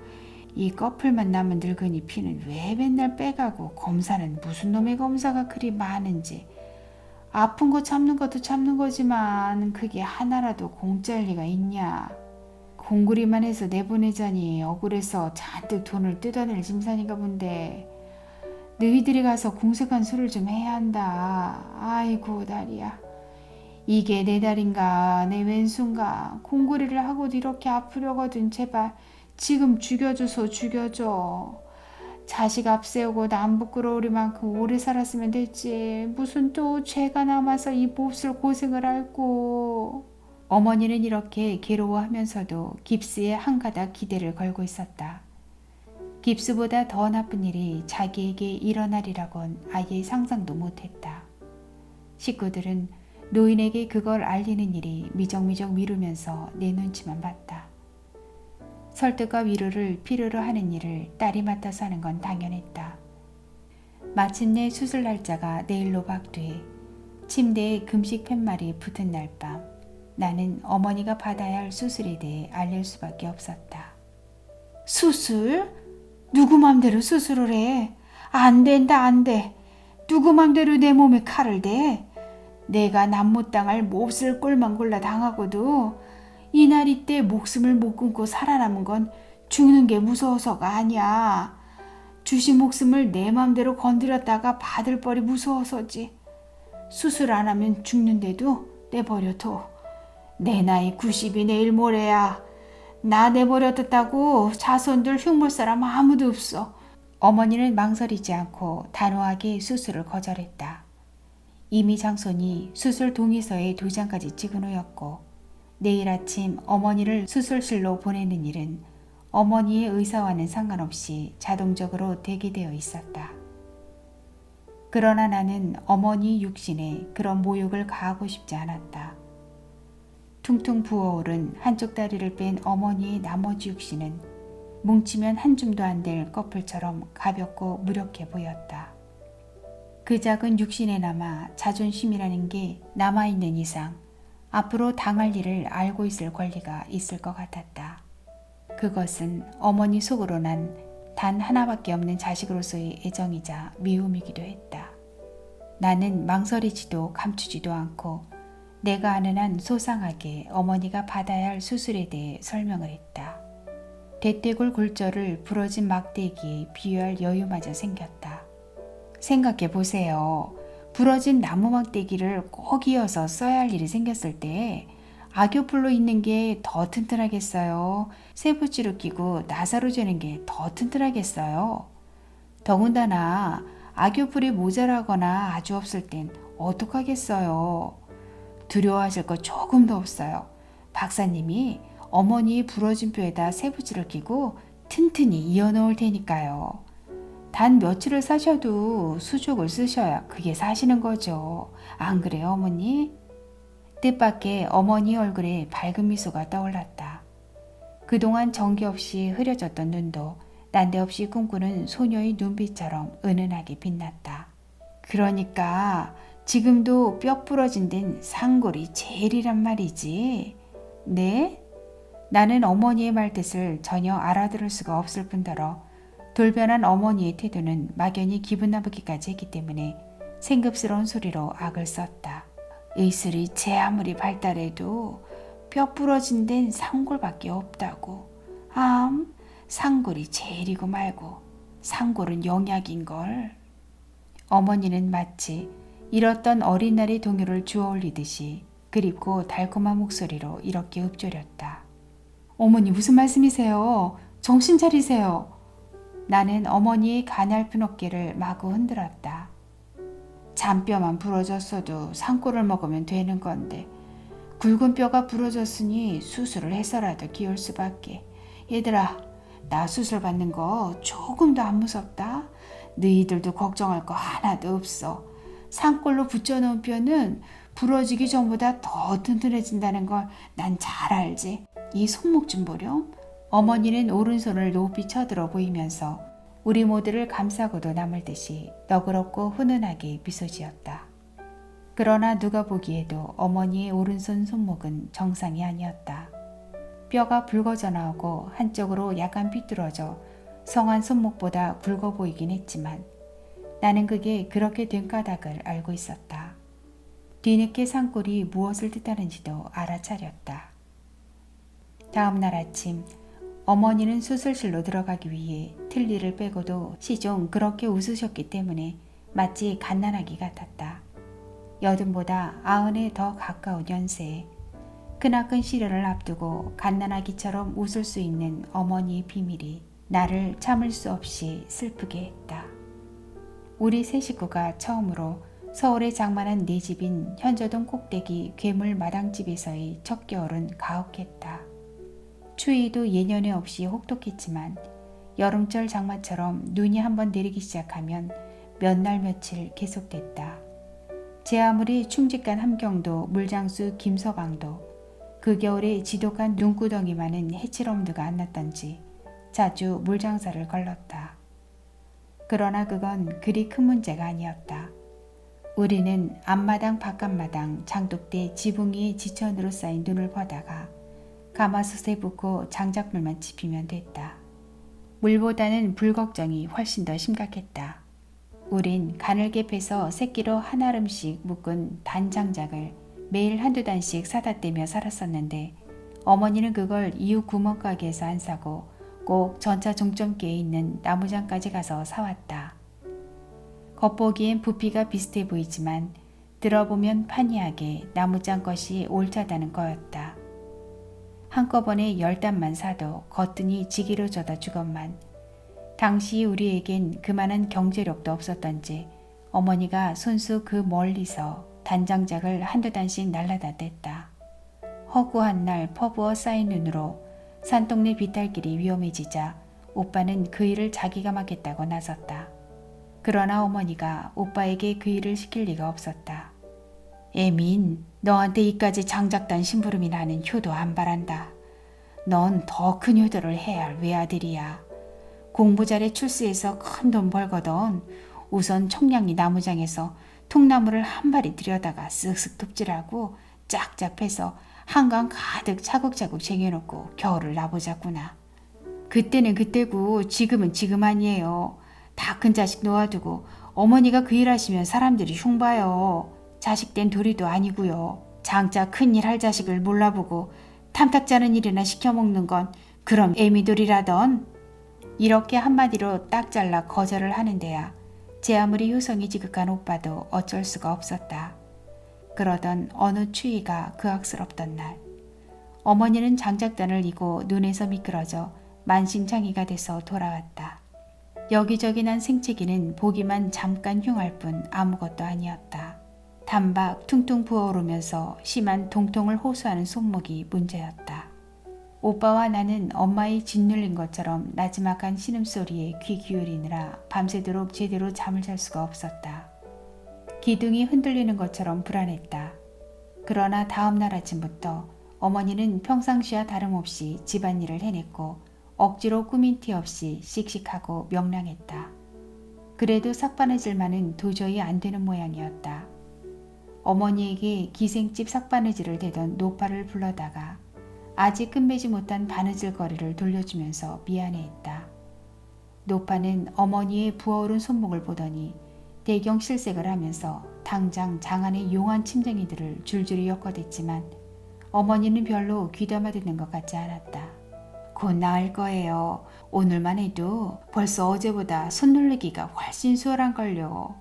이 꺼풀만 남은 늙은이 피는 왜 맨날 빼가고 검사는 무슨 놈의 검사가 그리 많은지. 아픈 거 참는 것도 참는 거지만 그게 하나라도 공짜일 리가 있냐. 공구리만 해서 내보내자니 억울해서 잔뜩 돈을 뜯어낼 짐산인가 본데 너희들이 가서 궁색한 수를 좀 해야 한다. 아이고 다리야. 이게 내 다리인가 내 왼수인가. 공구리를 하고도 이렇게 아프려거든. 제발 지금 죽여줘서 죽여줘. 자식 앞세우고 남 부끄러우리 만큼 오래 살았으면 됐지. 무슨 또 죄가 남아서 이 몹쓸 고생을 앓고. 어머니는 이렇게 괴로워하면서도 깁스에 한 가닥 기대를 걸고 있었다. 깁스보다 더 나쁜 일이 자기에게 일어나리라곤 아예 상상도 못했다. 식구들은 노인에게 그걸 알리는 일이 미적미적 미루면서 내 눈치만 봤다. 설득과 위로를 필요로 하는 일을 딸이 맡아서 하는 건 당연했다. 마침내 수술 날짜가 내일로 박뒤 침대에 금식 팻말이 붙은 날 밤 나는 어머니가 받아야 할 수술에 대해 알릴 수밖에 없었다. 수술? 누구 맘대로 수술을 해? 안 된다 안 돼. 누구 맘대로 내 몸에 칼을 대? 내가 남 못 당할 몹쓸 꼴만 골라 당하고도 이날이 때 목숨을 못 끊고 살아남은 건 죽는 게 무서워서가 아니야. 주신 목숨을 내 맘대로 건드렸다가 받을 뻘이 무서워서지. 수술 안 하면 죽는데도 내버려둬. 내 나이 90이 내일 모레야. 나 내버려뒀다고 자손들 흉볼 사람 아무도 없어. 어머니는 망설이지 않고 단호하게 수술을 거절했다. 이미 장손이 수술 동의서에 2장까지 찍은 후였고 내일 아침 어머니를 수술실로 보내는 일은 어머니의 의사와는 상관없이 자동적으로 대기되어 있었다. 그러나 나는 어머니 육신에 그런 모욕을 가하고 싶지 않았다. 퉁퉁 부어오른 한쪽 다리를 뺀 어머니의 나머지 육신은 뭉치면 한 줌도 안 될 꺼풀처럼 가볍고 무력해 보였다. 그 작은 육신에 남아 자존심이라는 게 남아있는 이상 앞으로 당할 일을 알고 있을 권리가 있을 것 같았다. 그것은 어머니 속으로 난 단 하나밖에 없는 자식으로서의 애정이자 미움이기도 했다. 나는 망설이지도 감추지도 않고 내가 아는 한 소상하게 어머니가 받아야 할 수술에 대해 설명을 했다. 대퇴골 골절을 부러진 막대기에 비유할 여유마저 생겼다. 생각해 보세요. 부러진 나무 막대기를 꼭 이어서 써야 할 일이 생겼을 때 악교풀로 있는 게 더 튼튼하겠어요? 세부치로 끼고 나사로 재는 게 더 튼튼하겠어요? 더군다나 악교풀이 모자라거나 아주 없을 땐 어떡하겠어요? 두려워하실 거 조금도 없어요. 박사님이 어머니의 부러진 뼈에다 세부치를 끼고 튼튼히 이어놓을 테니까요. 단 며칠을 사셔도 수족을 쓰셔야 그게 사시는 거죠. 안 그래요, 어머니? 뜻밖의 어머니 얼굴에 밝은 미소가 떠올랐다. 그동안 정기 없이 흐려졌던 눈도 난데없이 꿈꾸는 소녀의 눈빛처럼 은은하게 빛났다. 그러니까 지금도 뼈 부러진 데는 상골이 제일이란 말이지. 네? 나는 어머니의 말뜻을 전혀 알아들을 수가 없을 뿐더러 돌변한 어머니의 태도는 막연히 기분 나쁘기까지 했기 때문에 생급스러운 소리로 악을 썼다. 의술이 제 아무리 발달해도 뼈 부러진 데는 상골밖에 없다고. 상골이 제일이고 말고 상골은 영약인걸. 어머니는 마치 잃었던 어린날의 동요를 주워올리듯이 그립고 달콤한 목소리로 이렇게 읊조렸다. 어머니 무슨 말씀이세요? 정신 차리세요. 나는 어머니의 가냘픈 어깨를 마구 흔들었다. 잔뼈만 부러졌어도 상골을 먹으면 되는 건데 굵은 뼈가 부러졌으니 수술을 해서라도 기울 수밖에. 얘들아, 나 수술 받는 거 조금도 안 무섭다. 너희들도 걱정할 거 하나도 없어. 상골로 붙여놓은 뼈는 부러지기 전보다 더 튼튼해진다는 걸 난 잘 알지. 이 손목 좀 보렴. 어머니는 오른손을 높이 쳐들어 보이면서 우리 모두를 감싸고도 남을 듯이 너그럽고 훈훈하게 미소 지었다. 그러나 누가 보기에도 어머니의 오른손 손목은 정상이 아니었다. 뼈가 붉어져 나오고 한쪽으로 약간 삐뚤어져 성한 손목보다 굵어 보이긴 했지만 나는 그게 그렇게 된 까닭을 알고 있었다. 뒤늦게 상골이 무엇을 뜻하는지도 알아차렸다. 다음 날 아침 어머니는 수술실로 들어가기 위해 틀니를 빼고도 시종 그렇게 웃으셨기 때문에 마치 갓난아기 같았다. 여든보다 90에 더 가까운 연세에 크나큰 시련을 앞두고 갓난아기처럼 웃을 수 있는 어머니의 비밀이 나를 참을 수 없이 슬프게 했다. 우리 세 식구가 처음으로 서울의 장만한 네 집인 현저동 꼭대기 괴물 마당집에서의 첫 겨울은 가혹했다. 추위도 예년에 없이 혹독했지만 여름철 장마처럼 눈이 한번 내리기 시작하면 몇 날 며칠 계속됐다. 제 아무리 충직한 함경도 물장수 김서방도 그 겨울에 지독한 눈구덩이 많은 해칠엄두가 안 났던지 자주 물장사를 걸렀다. 그러나 그건 그리 큰 문제가 아니었다. 우리는 앞마당 바깥마당 장독대 지붕 위에 지천으로 쌓인 눈을 보다가 가마솥에 붓고 장작물만 지피면 됐다. 물보다는 불 걱정이 훨씬 더 심각했다. 우린 가늘게 패서 새끼로 한 알음씩 묶은 단장작을 매일 한두 단씩 사다 떼며 살았었는데 어머니는 그걸 이웃 구멍가게에서 안 사고 꼭 전차 종점기에 있는 나무장까지 가서 사왔다. 겉보기엔 부피가 비슷해 보이지만 들어보면 판이하게 나무장 것이 옳다다는 거였다. 한꺼번에 10단만 사도 거뜬히 지기로 져다 주건만 당시 우리에겐 그만한 경제력도 없었던지 어머니가 손수 그 멀리서 단장작을 한두 단씩 날라다 뗐다. 허구한 날 퍼부어 쌓인 눈으로 산동네 비탈길이 위험해지자 오빠는 그 일을 자기가 맡겠다고 나섰다. 그러나 어머니가 오빠에게 그 일을 시킬 리가 없었다. 애민, 너한테 이까지 장작단 심부름이 나는 효도 안 바란다. 넌 더 큰 효도를 해야 할 외아들이야. 공부 잘해 출세해서 큰 돈 벌거든. 우선 청량리 나무장에서 통나무를 한 발이 들여다가 쓱쓱 톱질하고 짝짝 패서 한강 가득 차곡차곡 쟁여놓고 겨울을 나보자꾸나. 그때는 그때고 지금은 지금 아니에요. 다 큰 자식 놓아두고 어머니가 그 일 하시면 사람들이 흉봐요. 자식 된 도리도 아니고요. 장자 큰일 할 자식을 몰라보고 탐탁자는 일이나 시켜먹는 건 그럼 애미돌이라던. 이렇게 한마디로 딱 잘라 거절을 하는데야 제 아무리 효성이 지극한 오빠도 어쩔 수가 없었다. 그러던 어느 추위가 그악스럽던 날 어머니는 장작단을 이고 눈에서 미끄러져 만신창이가 돼서 돌아왔다. 여기저기 난 생채기는 보기만 잠깐 흉할 뿐 아무것도 아니었다. 단박 퉁퉁 부어오르면서 심한 동통을 호소하는 손목이 문제였다. 오빠와 나는 엄마의 짓눌린 것처럼 나지막한 신음소리에 귀 기울이느라 밤새도록 제대로 잠을 잘 수가 없었다. 기둥이 흔들리는 것처럼 불안했다. 그러나 다음 날 아침부터 어머니는 평상시와 다름없이 집안일을 해냈고 억지로 꾸민 티 없이 씩씩하고 명랑했다. 그래도 삭바느질만은 도저히 안 되는 모양이었다. 어머니에게 기생집 삭바느질을 대던 노빠를 불러다가 아직 끝매지 못한 바느질 거리를 돌려주면서 미안해했다. 노빠는 어머니의 부어오른 손목을 보더니 대경실색을 하면서 당장 장안의 용한 침쟁이들을 줄줄이 엮어댔지만 어머니는 별로 귀담아 듣는 것 같지 않았다. 곧 나을 거예요. 오늘만 해도 벌써 어제보다 손 놀리기가 훨씬 수월한걸요.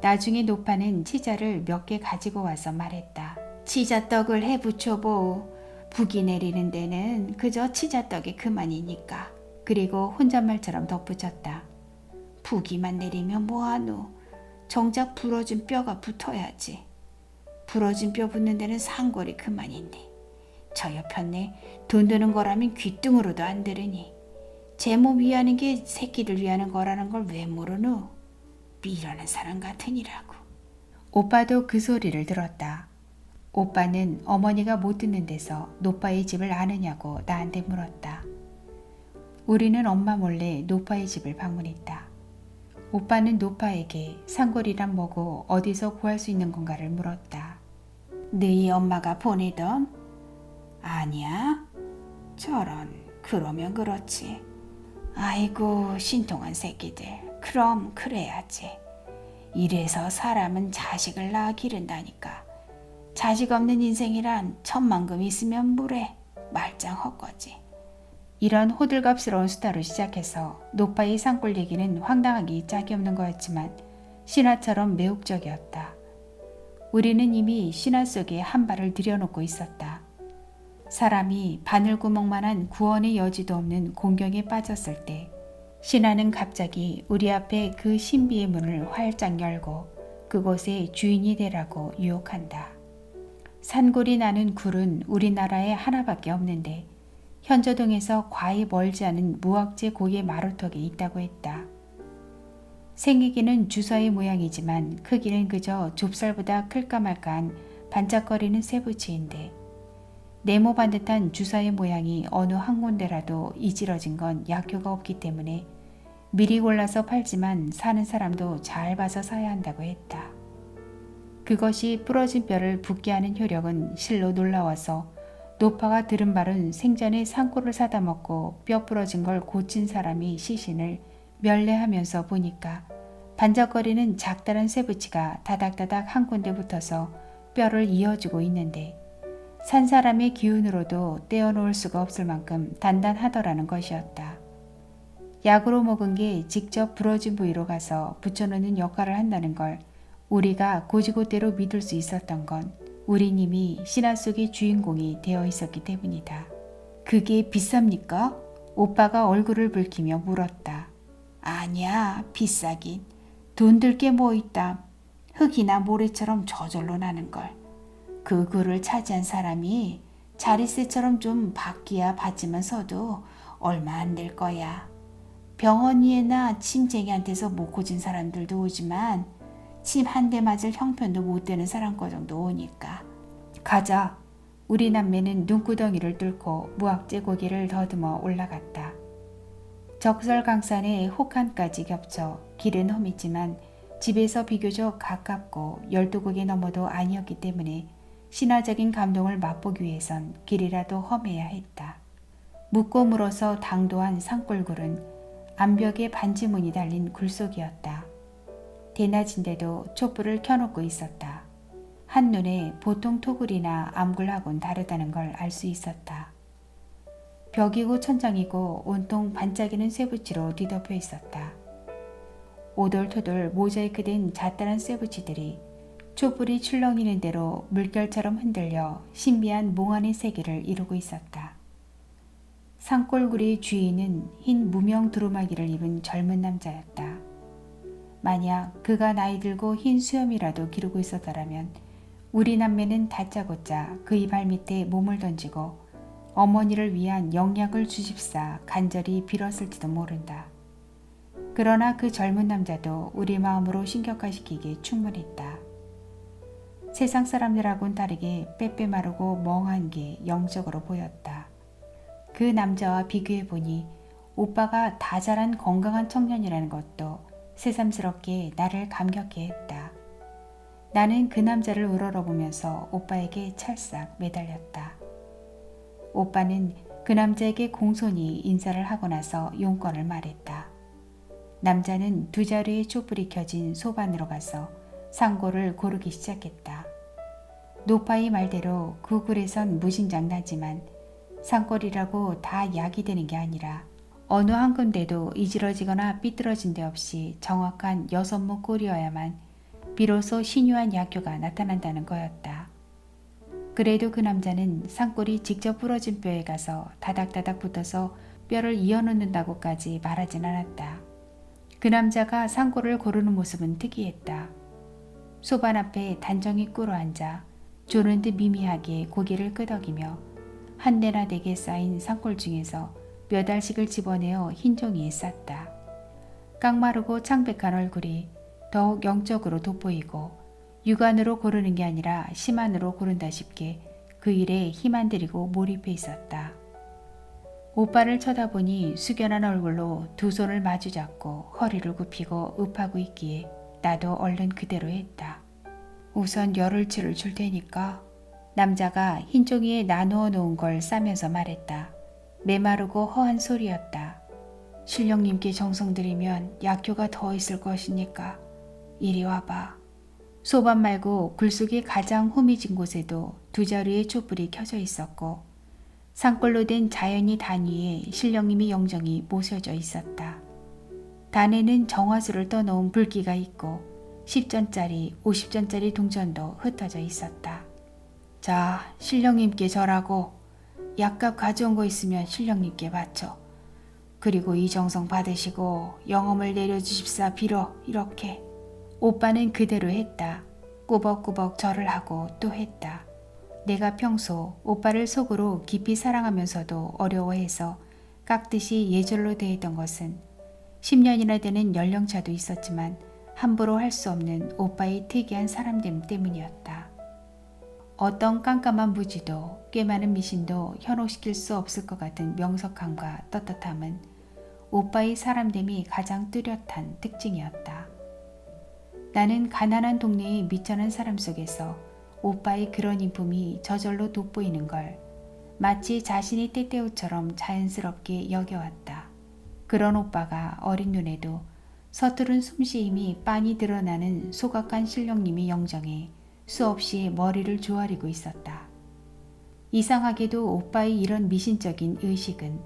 나중에 노빠는 치자를 몇 개 가지고 와서 말했다. 치자떡을 해 부쳐보. 북이 내리는 데는 그저 치자떡이 그만이니까. 그리고 혼잣말처럼 덧붙였다. 북이만 내리면 뭐하노. 정작 부러진 뼈가 붙어야지. 부러진 뼈 붙는 데는 상골이 그만이니. 저 옆편네 돈 드는 거라면 귀뚱으로도 안 들으니. 제 몸 위하는 게 새끼들 위하는 거라는 걸 왜 모르노? 미련한 사람 같으니라고. 오빠도 그 소리를 들었다. 오빠는 어머니가 못 듣는 데서 노빠의 집을 아느냐고 나한테 물었다. 우리는 엄마 몰래 노빠의 집을 방문했다. 오빠는 노빠에게 상골이란 뭐고 어디서 구할 수 있는 건가를 물었다. 너희 엄마가 보내던? 아니야? 저런, 그러면 그렇지. 아이고 신통한 새끼들. 그럼 그래야지. 이래서 사람은 자식을 낳아 기른다니까. 자식 없는 인생이란 천만금 있으면 물에 말짱 헛거지. 이런 호들갑스러운 수다로 시작해서 노빠의 산골 얘기는 황당하기 짝이 없는 거였지만 신화처럼 매혹적이었다. 우리는 이미 신화 속에 한 발을 들여놓고 있었다. 사람이 바늘구멍만한 구원의 여지도 없는 공경에 빠졌을 때 신화는 갑자기 우리 앞에 그 신비의 문을 활짝 열고 그곳의 주인이 되라고 유혹한다. 산골이 나는 굴은 우리나라에 하나밖에 없는데 현저동에서 과히 멀지 않은 무악재 고개 마루턱에 있다고 했다. 생기기는 주사의 모양이지만 크기는 그저 좁쌀보다 클까 말까한 반짝거리는 쇠붙이인데 네모 반듯한 주사의 모양이 어느 한 군데라도 이질러진 건 약효가 없기 때문에 미리 골라서 팔지만 사는 사람도 잘 봐서 사야 한다고 했다. 그것이 부러진 뼈를 붓게 하는 효력은 실로 놀라워서 노빠가 들은 말은 생전에 산골을 사다 먹고 뼈 부러진 걸 고친 사람이 시신을 멸례하면서 보니까 반짝거리는 작다란 쇠붙이가 다닥다닥 한 군데 붙어서 뼈를 이어주고 있는데 산 사람의 기운으로도 떼어놓을 수가 없을 만큼 단단하더라는 것이었다. 약으로 먹은 게 직접 부러진 부위로 가서 붙여놓는 역할을 한다는 걸 우리가 고지고대로 믿을 수 있었던 건 우린 이미 신화 속의 주인공이 되어 있었기 때문이다. 그게 비쌉니까? 오빠가 얼굴을 붉히며 물었다. 아니야, 비싸긴. 돈 들 게 뭐 있다. 흙이나 모래처럼 저절로 나는 걸. 그 굴을 차지한 사람이 자리세처럼 좀 받기야 받지만 서도 얼마 안 될 거야. 병원이나 침쟁이한테서 못 고진 사람들도 오지만 침 한 대 맞을 형편도 못 되는 사람 거 정도 오니까. 가자. 우리 남매는 눈구덩이를 뚫고 무악재 고개를 더듬어 올라갔다. 적설강산에 혹한까지 겹쳐 길은 험했지만 집에서 비교적 가깝고 12곡에 넘어도 아니었기 때문에 신화적인 감동을 맛보기 위해선 길이라도 험해야 했다. 묻고 물어서 당도한 산골굴은 암벽에 반지문이 달린 굴속이었다. 대낮인데도 촛불을 켜놓고 있었다. 한눈에 보통 토굴이나 암굴하고는 다르다는 걸 알 수 있었다. 벽이고 천장이고 온통 반짝이는 쇠붙이로 뒤덮여 있었다. 오돌토돌 모자이크된 잣다란 쇠붙이들이 촛불이 출렁이는 대로 물결처럼 흔들려 신비한 몽환의 세계를 이루고 있었다. 산골굴의 주인은 흰 무명 두루마기를 입은 젊은 남자였다. 만약 그가 나이 들고 흰 수염이라도 기르고 있었더라면 우리 남매는 다짜고짜 그의 발밑에 몸을 던지고 어머니를 위한 영약을 주십사 간절히 빌었을지도 모른다. 그러나 그 젊은 남자도 우리 마음으로 신격화시키기에 충분했다. 세상 사람들하고는 다르게 빼빼 마르고 멍한 게 영적으로 보였다. 그 남자와 비교해보니 오빠가 다 자란 건강한 청년이라는 것도 새삼스럽게 나를 감격해 했다. 나는 그 남자를 우러러보면서 오빠에게 찰싹 매달렸다. 오빠는 그 남자에게 공손히 인사를 하고 나서 용건을 말했다. 남자는 두 자루의 촛불이 켜진 소반으로 가서 상고를 고르기 시작했다. 노파의 말대로 그 굴에선 무진장나지만 산골이라고 다 약이 되는 게 아니라 어느 한 군데도 이지러지거나 삐뚤어진 데 없이 정확한 6목 꼴이어야만 비로소 신유한 약효가 나타난다는 거였다. 그래도 그 남자는 산골이 직접 부러진 뼈에 가서 다닥다닥 붙어서 뼈를 이어놓는다고까지 말하진 않았다. 그 남자가 산골을 고르는 모습은 특이했다. 소반 앞에 단정히 꿇어앉아 조는 듯 미미하게 고개를 끄덕이며 한 대나 되게 쌓인 산골 중에서 몇 알씩을 집어내어 흰 종이에 쌌다. 깡마르고 창백한 얼굴이 더욱 영적으로 돋보이고 육안으로 고르는 게 아니라 심안으로 고른다 싶게 그 일에 힘 안 들이고 몰입해 있었다. 오빠를 쳐다보니 숙연한 얼굴로 두 손을 마주 잡고 허리를 굽히고 읍하고 있기에 나도 얼른 그대로 했다. 우선 열흘치를 줄 테니까. 남자가 흰 종이에 나누어 놓은 걸 싸면서 말했다. 메마르고 허한 소리였다. 신령님께 정성 들이면 약효가 더 있을 것이니까 이리 와봐. 소반 말고 굴속이 가장 후미진 곳에도 두 자루의 촛불이 켜져 있었고 산골로 된 자연이 단 위에 신령님의 영정이 모셔져 있었다. 단에는 정화수를 떠놓은 불기가 있고 10전짜리, 50전짜리 동전도 흩어져 있었다. 자, 신령님께 절하고 약값 가져온 거 있으면 신령님께 바쳐. 그리고 이 정성 받으시고 영험을 내려주십사 빌어. 이렇게. 오빠는 그대로 했다. 꾸벅꾸벅 절을 하고 또 했다. 내가 평소 오빠를 속으로 깊이 사랑하면서도 어려워해서 깍듯이 예절로 대했던 것은 10년이나 되는 연령차도 있었지만 함부로 할 수 없는 오빠의 특이한 사람됨 때문이었다. 어떤 깜깜한 무지도 꽤 많은 미신도 현혹시킬 수 없을 것 같은 명석함과 떳떳함은 오빠의 사람됨이 가장 뚜렷한 특징이었다. 나는 가난한 동네의 미천한 사람 속에서 오빠의 그런 인품이 저절로 돋보이는 걸 마치 자신의 때때옷처럼 자연스럽게 여겨왔다. 그런 오빠가 어린 눈에도 서투른 솜씨임이 빤히 드러나는 소각한 신령님의 영정에 수없이 머리를 조아리고 있었다. 이상하게도 오빠의 이런 미신적인 의식은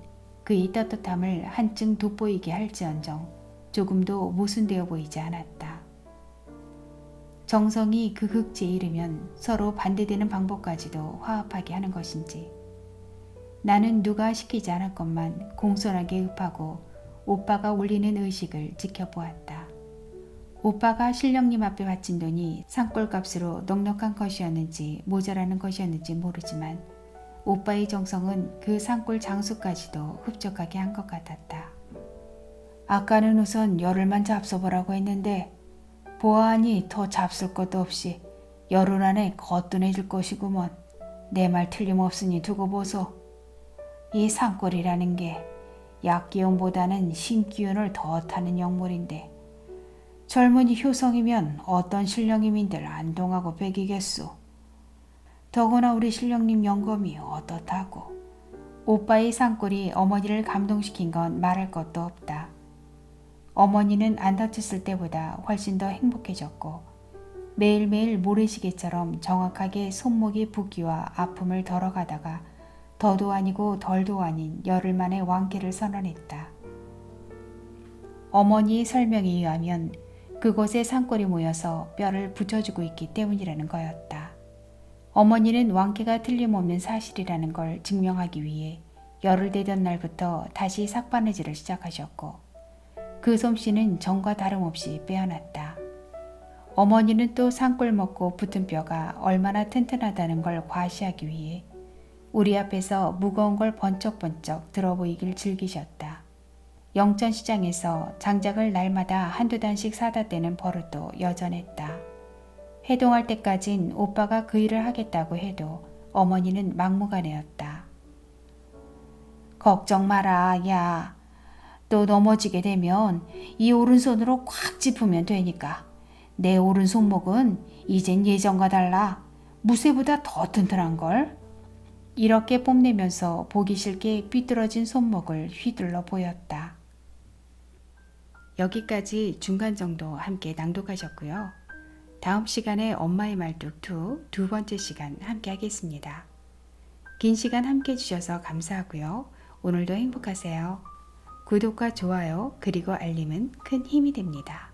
그의 떳떳함을 한층 돋보이게 할지언정 조금도 모순되어 보이지 않았다. 정성이 그 극치에 이르면 서로 반대되는 방법까지도 화합하게 하는 것인지 나는 누가 시키지 않았건만 공손하게 읍하고 오빠가 올리는 의식을 지켜보았다. 오빠가 신령님 앞에 바친 돈이 산골값으로 넉넉한 것이었는지 모자라는 것이었는지 모르지만 오빠의 정성은 그 산골 장수까지도 흡족하게 한 것 같았다. 아까는 우선 열흘만 잡숴보라고 했는데 보아하니 더 잡술 것도 없이 열흘 안에 거뜬해질 것이구먼. 내 말 틀림없으니 두고 보소. 이 산골이라는 게 약기운보다는 신기운을 더 타는 영물인데 젊은이 효성이면 어떤 신령님인들 안동하고 배기겠소. 더구나 우리 신령님 영검이 어떻다고. 오빠의 산골이 어머니를 감동시킨 건 말할 것도 없다. 어머니는 안 다쳤을 때보다 훨씬 더 행복해졌고 매일매일 모래시계처럼 정확하게 손목의 붓기와 아픔을 덜어가다가 더도 아니고 덜도 아닌 열흘 만에 완쾌를 선언했다. 어머니의 설명에 의하면 그곳에 산골이 모여서 뼈를 붙여주고 있기 때문이라는 거였다. 어머니는 완쾌가 틀림없는 사실이라는 걸 증명하기 위해 열흘 되던 날부터 다시 삭바느질을 시작하셨고 그 솜씨는 전과 다름없이 빼어났다. 어머니는 또 산골 먹고 붙은 뼈가 얼마나 튼튼하다는 걸 과시하기 위해 우리 앞에서 무거운 걸 번쩍번쩍 들어보이길 즐기셨다. 영천시장에서 장작을 날마다 한두 단씩 사다 떼는 버릇도 여전했다. 해동할 때까진 오빠가 그 일을 하겠다고 해도 어머니는 막무가내였다. 걱정 마라, 야. 또 넘어지게 되면 이 오른손으로 꽉 짚으면 되니까. 내 오른손목은 이젠 예전과 달라. 무쇠보다 더 튼튼한걸. 이렇게 뽐내면서 보기 싫게 삐뚤어진 손목을 휘둘러 보였다. 여기까지 중간 정도 함께 낭독하셨고요. 다음 시간에 엄마의 말뚝 2 두 번째 시간 함께 하겠습니다. 긴 시간 함께 해주셔서 감사하고요. 오늘도 행복하세요. 구독과 좋아요 그리고 알림은 큰 힘이 됩니다.